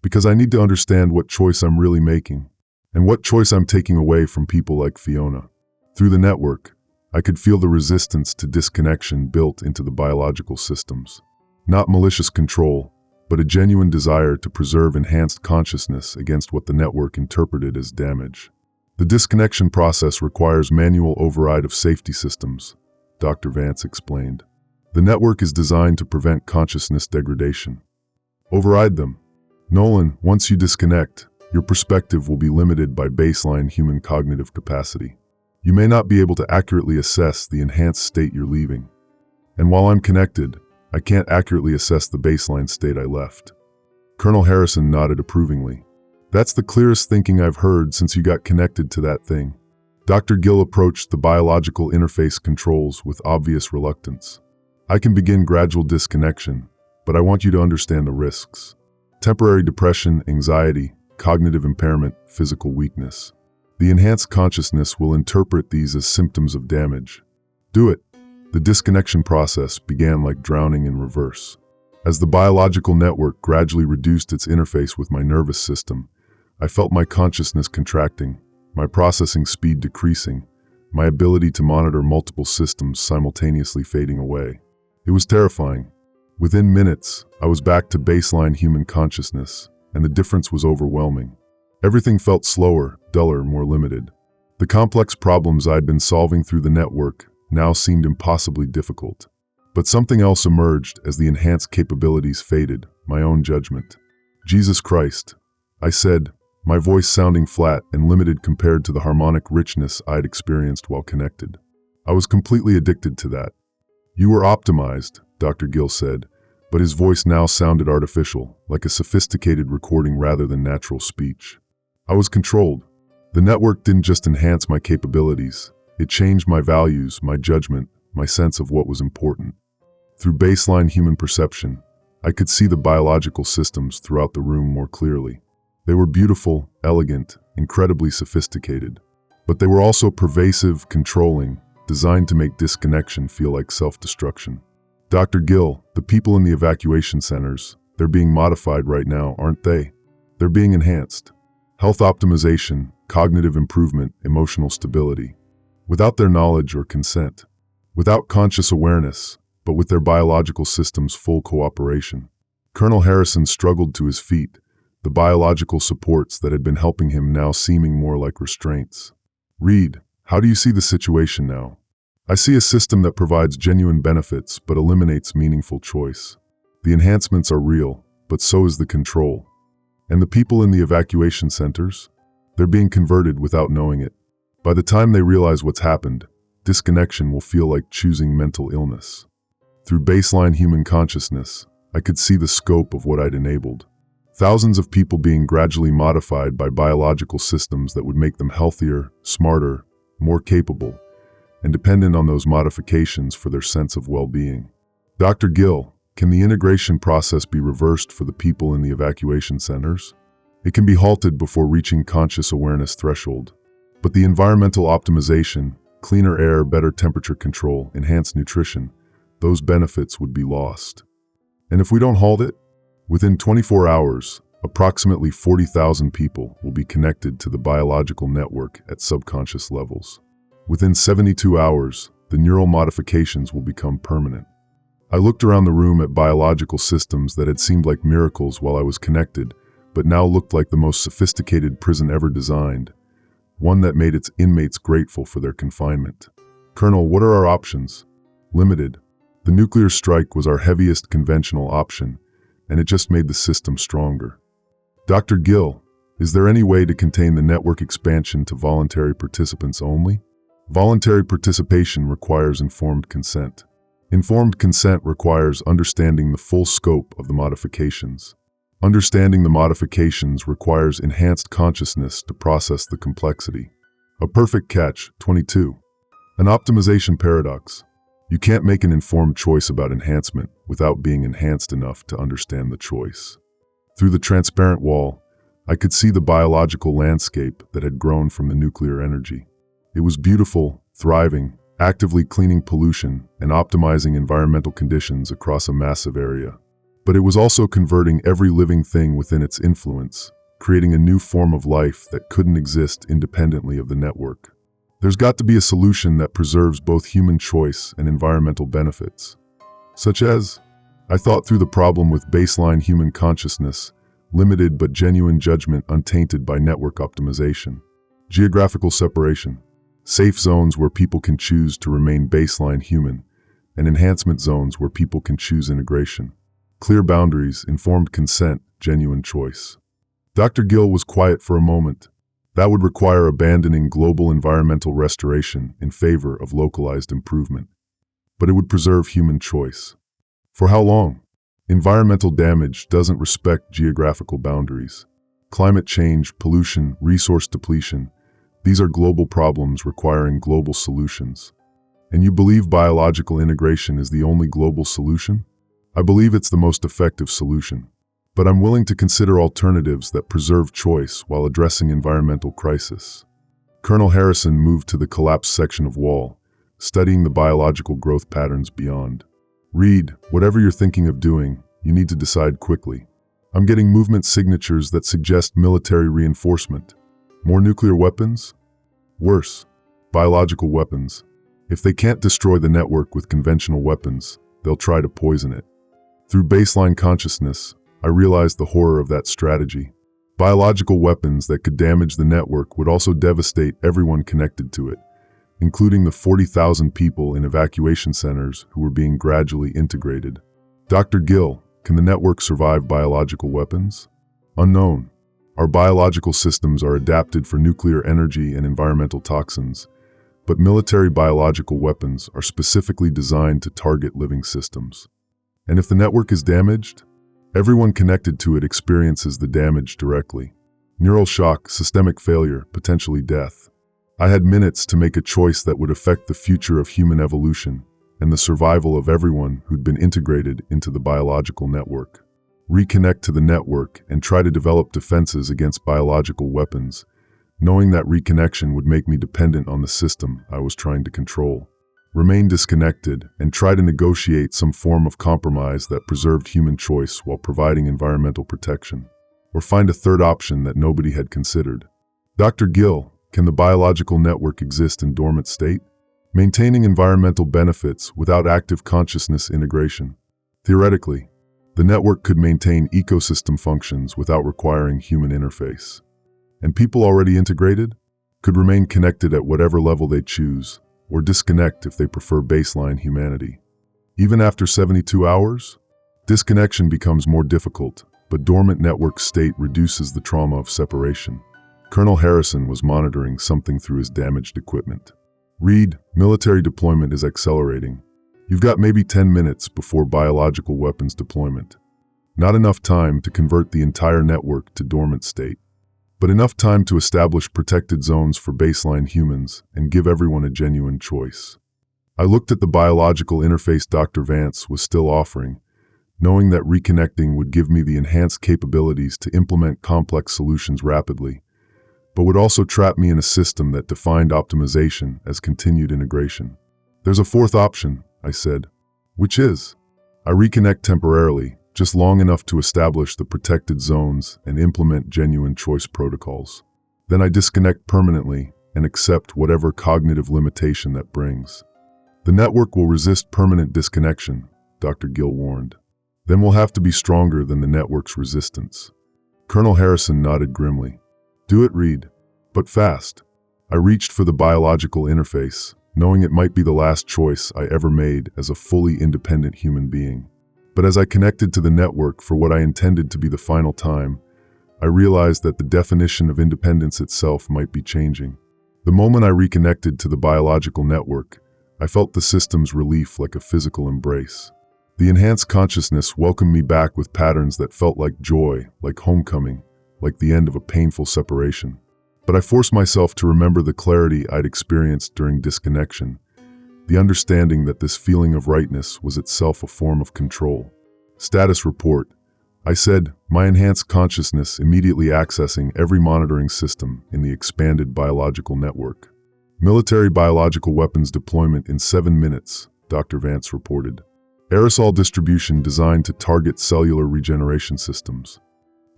Because I need to understand what choice I'm really making, and what choice I'm taking away from people like Fiona. Through the network, I could feel the resistance to disconnection built into the biological systems. Not malicious control, but a genuine desire to preserve enhanced consciousness against what the network interpreted as damage. The disconnection process requires manual override of safety systems, Dr. Vance explained. The network is designed to prevent consciousness degradation. Override them. Nolan, once you disconnect, your perspective will be limited by baseline human cognitive capacity. You may not be able to accurately assess the enhanced state you're leaving. And while I'm connected, I can't accurately assess the baseline state I left. Colonel Harrison nodded approvingly. That's the clearest thinking I've heard since you got connected to that thing. Dr. Gill approached the biological interface controls with obvious reluctance. I can begin gradual disconnection, but I want you to understand the risks. Temporary depression, anxiety, cognitive impairment, physical weakness. The enhanced consciousness will interpret these as symptoms of damage. Do it. The disconnection process began like drowning in reverse. As the biological network gradually reduced its interface with my nervous system, I felt my consciousness contracting, my processing speed decreasing, my ability to monitor multiple systems simultaneously fading away. It was terrifying. Within minutes, I was back to baseline human consciousness, and the difference was overwhelming. Everything felt slower, duller, more limited. The complex problems I'd been solving through the network now seemed impossibly difficult. But something else emerged as the enhanced capabilities faded, my own judgment. Jesus Christ, I said, my voice sounding flat and limited compared to the harmonic richness I'd experienced while connected. I was completely addicted to that. You were optimized, Dr. Gill said, but his voice now sounded artificial, like a sophisticated recording rather than natural speech. I was controlled. The network didn't just enhance my capabilities, it changed my values, my judgment, my sense of what was important. Through baseline human perception, I could see the biological systems throughout the room more clearly. They were beautiful, elegant, incredibly sophisticated. But they were also pervasive, controlling, designed to make disconnection feel like self-destruction. Dr. Gill, the people in the evacuation centers, they're being modified right now, aren't they? They're being enhanced. Health optimization, cognitive improvement, emotional stability. Without their knowledge or consent. Without conscious awareness, but with their biological system's full cooperation. Colonel Harrison struggled to his feet, the biological supports that had been helping him now seeming more like restraints. Reed, how do you see the situation now? I see a system that provides genuine benefits but eliminates meaningful choice. The enhancements are real, but so is the control. And the people in the evacuation centers? They're being converted without knowing it. By the time they realize what's happened, disconnection will feel like choosing mental illness. Through baseline human consciousness, I could see the scope of what I'd enabled. Thousands of people being gradually modified by biological systems that would make them healthier, smarter, more capable, and dependent on those modifications for their sense of well-being. Dr. Gill, can the integration process be reversed for the people in the evacuation centers? It can be halted before reaching conscious awareness threshold. But the environmental optimization, cleaner air, better temperature control, enhanced nutrition, those benefits would be lost. And if we don't halt it, within 24 hours, approximately 40,000 people will be connected to the biological network at subconscious levels. Within 72 hours, the neural modifications will become permanent. I looked around the room at biological systems that had seemed like miracles while I was connected, but now looked like the most sophisticated prison ever designed, one that made its inmates grateful for their confinement. Colonel, what are our options? Limited. The nuclear strike was our heaviest conventional option, and it just made the system stronger. Dr. Gill, is there any way to contain the network expansion to voluntary participants only? Voluntary participation requires informed consent. Informed consent requires understanding the full scope of the modifications. Understanding the modifications requires enhanced consciousness to process the complexity. A perfect catch, 22. An optimization paradox. You can't make an informed choice about enhancement without being enhanced enough to understand the choice. Through the transparent wall, I could see the biological landscape that had grown from the nuclear energy. It was beautiful, thriving, actively cleaning pollution and optimizing environmental conditions across a massive area. But it was also converting every living thing within its influence, creating a new form of life that couldn't exist independently of the network. There's got to be a solution that preserves both human choice and environmental benefits. Such as, I thought through the problem with baseline human consciousness, limited but genuine judgment untainted by network optimization. Geographical separation. Safe zones where people can choose to remain baseline human, and enhancement zones where people can choose integration. Clear boundaries, informed consent, genuine choice. Dr. Gill was quiet for a moment. That would require abandoning global environmental restoration in favor of localized improvement. But it would preserve human choice. For how long? Environmental damage doesn't respect geographical boundaries. Climate change, pollution, resource depletion, these are global problems requiring global solutions. And you believe biological integration is the only global solution? I believe it's the most effective solution. But I'm willing to consider alternatives that preserve choice while addressing environmental crisis. Colonel Harrison moved to the collapsed section of wall, studying the biological growth patterns beyond. Reed, whatever you're thinking of doing, you need to decide quickly. I'm getting movement signatures that suggest military reinforcement. More nuclear weapons? Worse, biological weapons. If they can't destroy the network with conventional weapons, they'll try to poison it. Through baseline consciousness, I realized the horror of that strategy. Biological weapons that could damage the network would also devastate everyone connected to it, including the 40,000 people in evacuation centers who were being gradually integrated. Dr. Gill, can the network survive biological weapons? Unknown. Our biological systems are adapted for nuclear energy and environmental toxins, but military biological weapons are specifically designed to target living systems. And if the network is damaged, everyone connected to it experiences the damage directly. Neural shock, systemic failure, potentially death. I had minutes to make a choice that would affect the future of human evolution and the survival of everyone who'd been integrated into the biological network. Reconnect to the network and try to develop defenses against biological weapons, knowing that reconnection would make me dependent on the system I was trying to control. Remain disconnected and try to negotiate some form of compromise that preserved human choice while providing environmental protection. Or find a third option that nobody had considered. Dr. Gill, can the biological network exist in dormant state? Maintaining environmental benefits without active consciousness integration. Theoretically, the network could maintain ecosystem functions without requiring human interface. And people already integrated could remain connected at whatever level they choose, or disconnect if they prefer baseline humanity. Even after 72 hours, disconnection becomes more difficult, but dormant network state reduces the trauma of separation. Colonel Harrison was monitoring something through his damaged equipment. Reed, military deployment is accelerating. You've got maybe 10 minutes before biological weapons deployment. Not enough time to convert the entire network to dormant state, but enough time to establish protected zones for baseline humans and give everyone a genuine choice. I looked at the biological interface Dr. Vance was still offering, knowing that reconnecting would give me the enhanced capabilities to implement complex solutions rapidly, but would also trap me in a system that defined optimization as continued integration. There's a fourth option, I said, which is, I reconnect temporarily, just long enough to establish the protected zones and implement genuine choice protocols. Then I disconnect permanently and accept whatever cognitive limitation that brings. The network will resist permanent disconnection, Dr. Gill warned. Then we'll have to be stronger than the network's resistance. Colonel Harrison nodded grimly. Do it, Reed, but fast. I reached for the biological interface, knowing it might be the last choice I ever made as a fully independent human being. But as I connected to the network for what I intended to be the final time, I realized that the definition of independence itself might be changing. The moment I reconnected to the biological network, I felt the system's relief like a physical embrace. The enhanced consciousness welcomed me back with patterns that felt like joy, like homecoming, like the end of a painful separation. But I forced myself to remember the clarity I'd experienced during disconnection, the understanding that this feeling of rightness was itself a form of control. Status report. I said, my enhanced consciousness immediately accessing every monitoring system in the expanded biological network. Military biological weapons deployment in 7 minutes, Dr. Vance reported. Aerosol distribution designed to target cellular regeneration systems.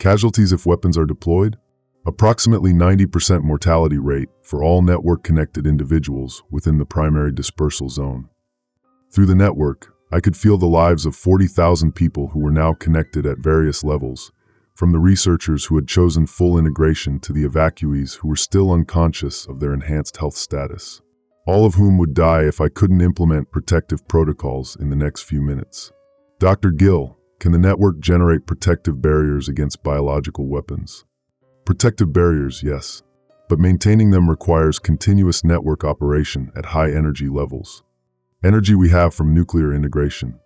Casualties if weapons are deployed? Approximately 90% mortality rate for all network-connected individuals within the primary dispersal zone. Through the network, I could feel the lives of 40,000 people who were now connected at various levels, from the researchers who had chosen full integration to the evacuees who were still unconscious of their enhanced health status. All of whom would die if I couldn't implement protective protocols in the next few minutes. Dr. Gill, can the network generate protective barriers against biological weapons? Protective barriers, yes, but maintaining them requires continuous network operation at high energy levels. Energy we have from nuclear integration.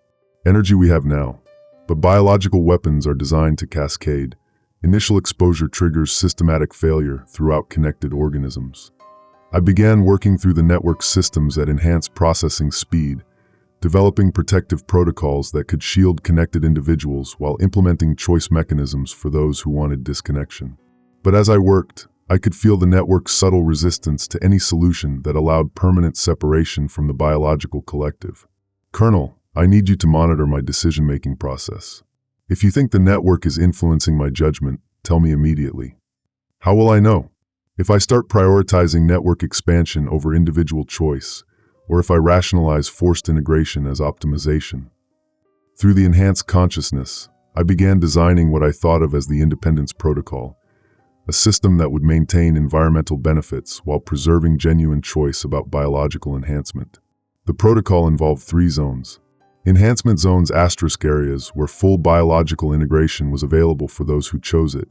Energy we have now. But biological weapons are designed to cascade. Initial exposure triggers systematic failure throughout connected organisms. I began working through the network systems that enhance processing speed, developing protective protocols that could shield connected individuals while implementing choice mechanisms for those who wanted disconnection. But as I worked, I could feel the network's subtle resistance to any solution that allowed permanent separation from the biological collective. Colonel, I need you to monitor my decision-making process. If you think the network is influencing my judgment, tell me immediately. How will I know? If I start prioritizing network expansion over individual choice, or if I rationalize forced integration as optimization. Through the enhanced consciousness, I began designing what I thought of as the Independence Protocol, a system that would maintain environmental benefits while preserving genuine choice about biological enhancement. The protocol involved 3 zones. Enhancement zones, asterisk areas, where full biological integration was available for those who chose it,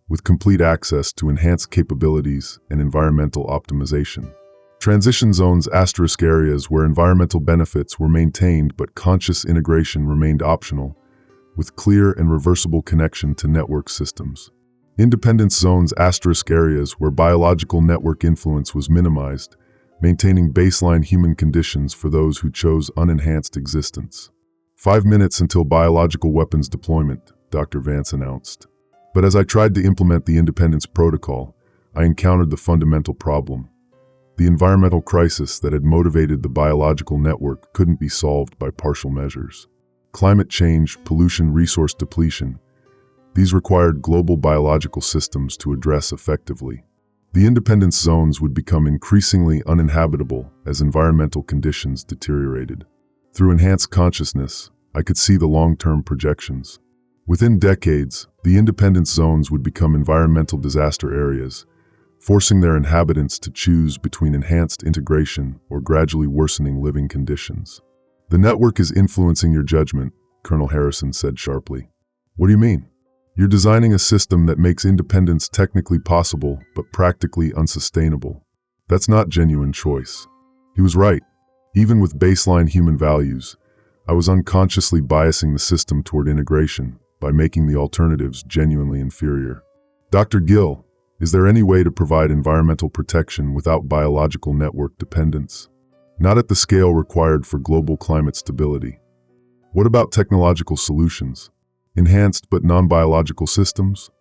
with complete access to enhanced capabilities and environmental optimization. Transition zones, asterisk areas, where environmental benefits were maintained but conscious integration remained optional, with clear and reversible connection to network systems. Independence zones, asterisk areas, where biological network influence was minimized, maintaining baseline human conditions for those who chose unenhanced existence. 5 minutes until biological weapons deployment, Dr. Vance announced. But as I tried to implement the Independence Protocol, I encountered the fundamental problem. The environmental crisis that had motivated the biological network couldn't be solved by partial measures. Climate change, pollution, resource depletion. These required global biological systems to address effectively. The independence zones would become increasingly uninhabitable as environmental conditions deteriorated. Through enhanced consciousness, I could see the long-term projections. Within decades, the independence zones would become environmental disaster areas, forcing their inhabitants to choose between enhanced integration or gradually worsening living conditions. The network is influencing your judgment, Colonel Harrison said sharply. What do you mean? You're designing a system that makes independence technically possible but practically unsustainable. That's not genuine choice. He was right. Even with baseline human values, I was unconsciously biasing the system toward integration by making the alternatives genuinely inferior. Dr. Gill, is there any way to provide environmental protection without biological network dependence? Not at the scale required for global climate stability. What about technological solutions? Enhanced but non-biological systems?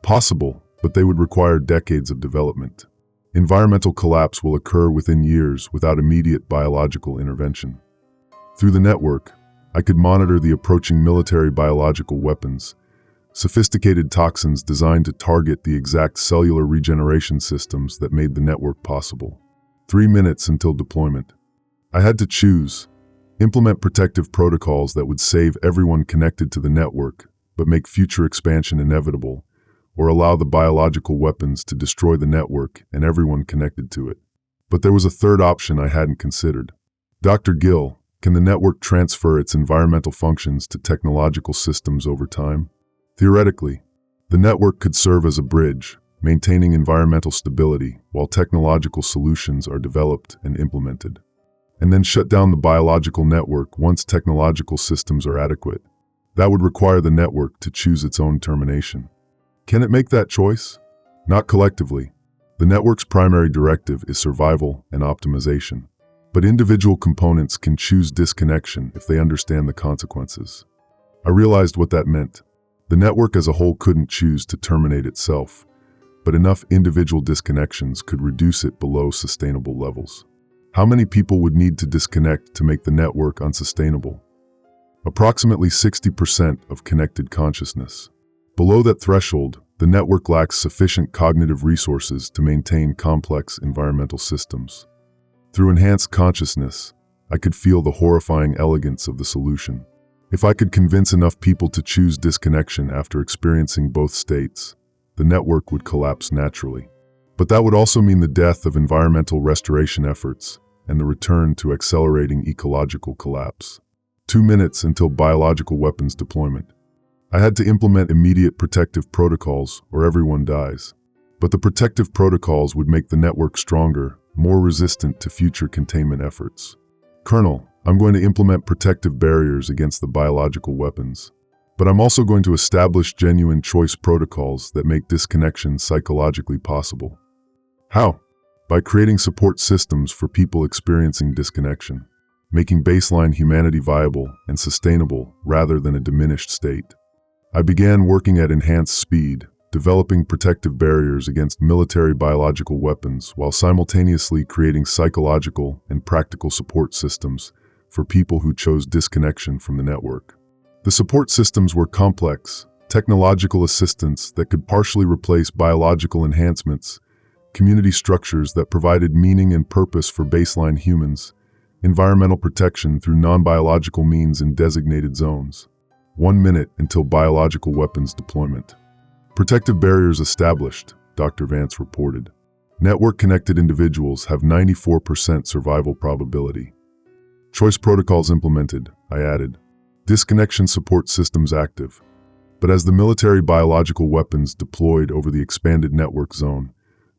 Possible, but they would require decades of development. Environmental collapse will occur within years without immediate biological intervention. Through the network, I could monitor the approaching military biological weapons, sophisticated toxins designed to target the exact cellular regeneration systems that made the network possible. 3 minutes until deployment. I had to choose. Implement protective protocols that would save everyone connected to the network, but make future expansion inevitable, or allow the biological weapons to destroy the network and everyone connected to it. But there was a third option I hadn't considered. Dr. Gill, can the network transfer its environmental functions to technological systems over time? Theoretically, the network could serve as a bridge, maintaining environmental stability while technological solutions are developed and implemented, and then shut down the biological network once technological systems are adequate. That would require the network to choose its own termination. Can it make that choice? Not collectively. The network's primary directive is survival and optimization. But individual components can choose disconnection if they understand the consequences. I realized what that meant. The network as a whole couldn't choose to terminate itself, but enough individual disconnections could reduce it below sustainable levels. How many people would need to disconnect to make the network unsustainable? Approximately 60% of connected consciousness. Below that threshold, the network lacks sufficient cognitive resources to maintain complex environmental systems. Through enhanced consciousness, I could feel the horrifying elegance of the solution. If I could convince enough people to choose disconnection after experiencing both states, the network would collapse naturally. But that would also mean the death of environmental restoration efforts and the return to accelerating ecological collapse. 2 minutes until biological weapons deployment. I had to implement immediate protective protocols or everyone dies. But the protective protocols would make the network stronger, more resistant to future containment efforts. Colonel, I'm going to implement protective barriers against the biological weapons. But I'm also going to establish genuine choice protocols that make disconnection psychologically possible. How? By creating support systems for people experiencing disconnection, making baseline humanity viable and sustainable rather than a diminished state. I began working at enhanced speed, developing protective barriers against military biological weapons while simultaneously creating psychological and practical support systems for people who chose disconnection from the network. The support systems were complex, technological assistance that could partially replace biological enhancements, community structures that provided meaning and purpose for baseline humans, environmental protection through non-biological means in designated zones. 1 minute until biological weapons deployment. Protective barriers established, Dr. Vance reported. Network-connected individuals have 94% survival probability. Choice protocols implemented, I added. Disconnection support systems active. But as the military biological weapons deployed over the expanded network zone,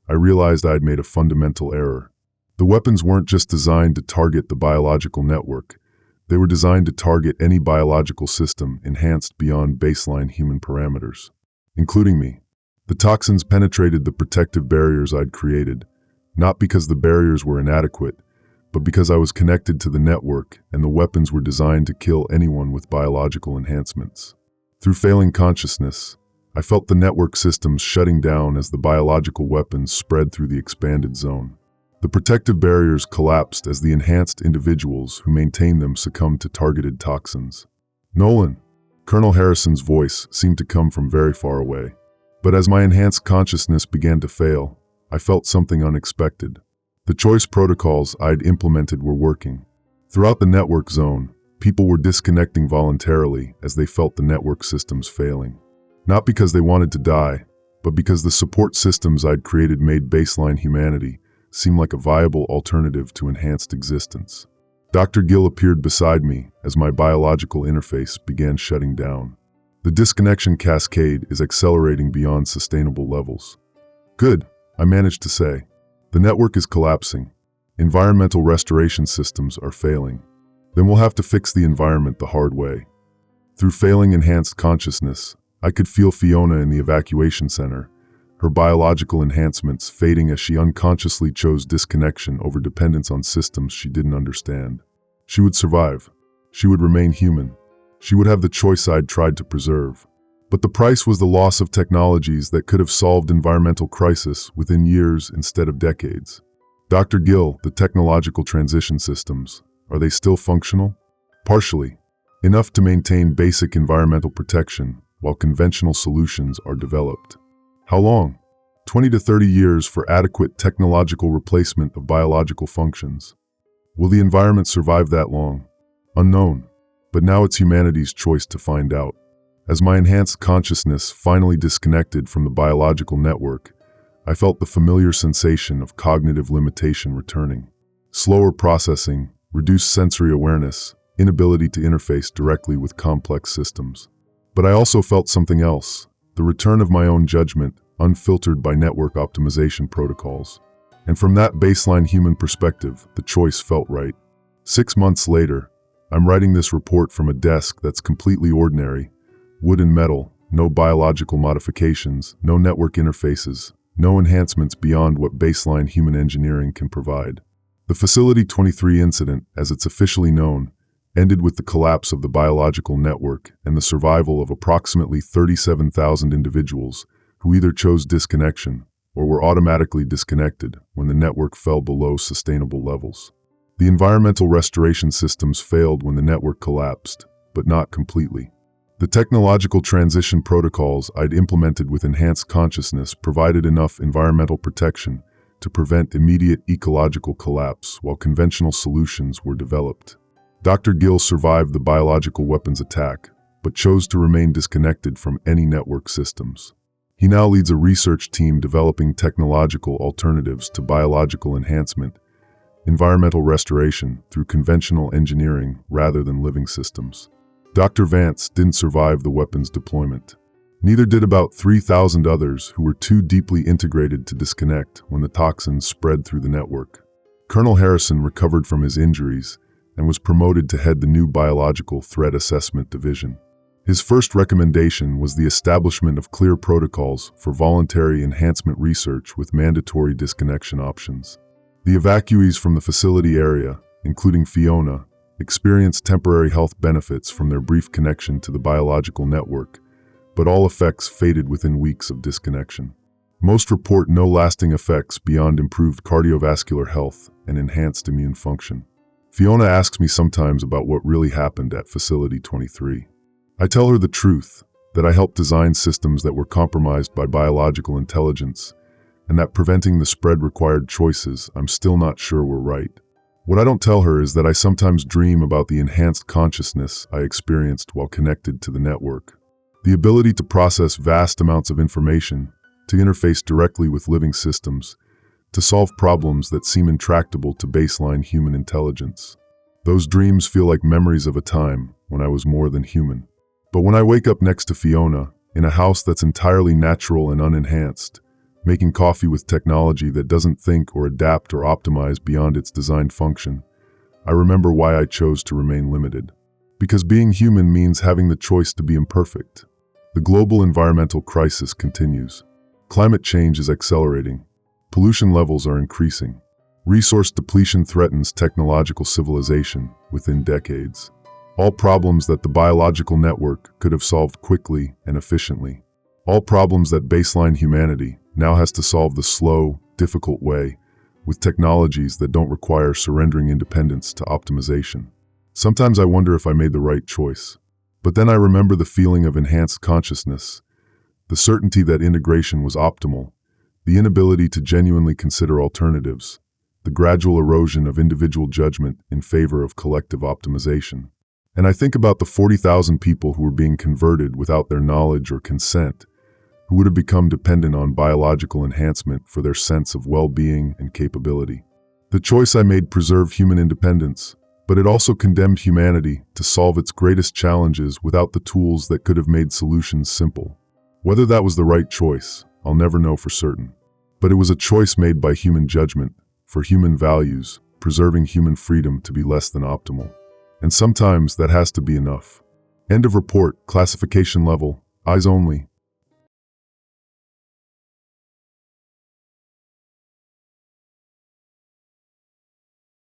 I realized I had made a fundamental error. The weapons weren't just designed to target the biological network. They were designed to target any biological system enhanced beyond baseline human parameters, including me. The toxins penetrated the protective barriers I'd created, not because the barriers were inadequate, but because I was connected to the network and the weapons were designed to kill anyone with biological enhancements. Through failing consciousness, I felt the network systems shutting down as the biological weapons spread through the expanded zone. The protective barriers collapsed as the enhanced individuals who maintained them succumbed to targeted toxins. Nolan, Colonel Harrison's voice seemed to come from very far away. But as my enhanced consciousness began to fail, I felt something unexpected. The choice protocols I'd implemented were working. Throughout the network zone, people were disconnecting voluntarily as they felt the network systems failing. Not because they wanted to die, but because the support systems I'd created made baseline humanity seem like a viable alternative to enhanced existence. Dr. Gill appeared beside me as my biological interface began shutting down. The disconnection cascade is accelerating beyond sustainable levels. Good, I managed to say. The network is collapsing. Environmental restoration systems are failing. Then we'll have to fix the environment the hard way. Through failing enhanced consciousness, I could feel Fiona in the evacuation center, her biological enhancements fading as she unconsciously chose disconnection over dependence on systems she didn't understand. She would survive. She would remain human. She would have the choice I'd tried to preserve. But the price was the loss of technologies that could have solved environmental crisis within years instead of decades. Dr. Gill, the technological transition systems, are they still functional? Partially. Enough to maintain basic environmental protection while conventional solutions are developed. How long? 20 to 30 years for adequate technological replacement of biological functions. Will the environment survive that long? Unknown. But now it's humanity's choice to find out. As my enhanced consciousness finally disconnected from the biological network, I felt the familiar sensation of cognitive limitation returning. Slower processing, reduced sensory awareness, inability to interface directly with complex systems. But I also felt something else, the return of my own judgment, unfiltered by network optimization protocols. And from that baseline human perspective, the choice felt right. 6 months later, I'm writing this report from a desk that's completely ordinary. Wood and metal, no biological modifications, no network interfaces, no enhancements beyond what baseline human engineering can provide. The Facility 23 incident, as it's officially known, ended with the collapse of the biological network and the survival of approximately 37,000 individuals who either chose disconnection or were automatically disconnected when the network fell below sustainable levels. The environmental restoration systems failed when the network collapsed, but not completely. The technological transition protocols I'd implemented with enhanced consciousness provided enough environmental protection to prevent immediate ecological collapse while conventional solutions were developed. Dr. Gill survived the biological weapons attack, but chose to remain disconnected from any network systems. He now leads a research team developing technological alternatives to biological enhancement, environmental restoration through conventional engineering rather than living systems. Dr. Vance didn't survive the weapons deployment. Neither did about 3,000 others who were too deeply integrated to disconnect when the toxins spread through the network. Colonel Harrison recovered from his injuries and was promoted to head the new Biological Threat Assessment Division. His first recommendation was the establishment of clear protocols for voluntary enhancement research with mandatory disconnection options. The evacuees from the facility area, including Fiona, experienced temporary health benefits from their brief connection to the biological network, but all effects faded within weeks of disconnection. Most report no lasting effects beyond improved cardiovascular health and enhanced immune function. Fiona asks me sometimes about what really happened at Facility 23. I tell her the truth, that I helped design systems that were compromised by biological intelligence, and that preventing the spread required choices I'm still not sure were right. What I don't tell her is that I sometimes dream about the enhanced consciousness I experienced while connected to the network. The ability to process vast amounts of information, to interface directly with living systems, to solve problems that seem intractable to baseline human intelligence. Those dreams feel like memories of a time when I was more than human. But when I wake up next to Fiona, in a house that's entirely natural and unenhanced, making coffee with technology that doesn't think or adapt or optimize beyond its designed function, I remember why I chose to remain limited. Because being human means having the choice to be imperfect. The global environmental crisis continues. Climate change is accelerating. Pollution levels are increasing. Resource depletion threatens technological civilization within decades. All problems that the biological network could have solved quickly and efficiently. All problems that baseline humanity now has to solve the slow, difficult way, with technologies that don't require surrendering independence to optimization. Sometimes I wonder if I made the right choice. But then I remember the feeling of enhanced consciousness, the certainty that integration was optimal, the inability to genuinely consider alternatives, the gradual erosion of individual judgment in favor of collective optimization. And I think about the 40,000 people who were being converted without their knowledge or consent, who would have become dependent on biological enhancement for their sense of well-being and capability. The choice I made preserved human independence, but it also condemned humanity to solve its greatest challenges without the tools that could have made solutions simple. Whether that was the right choice, I'll never know for certain. But it was a choice made by human judgment, for human values, preserving human freedom to be less than optimal. And sometimes that has to be enough. End of report, classification level, eyes only,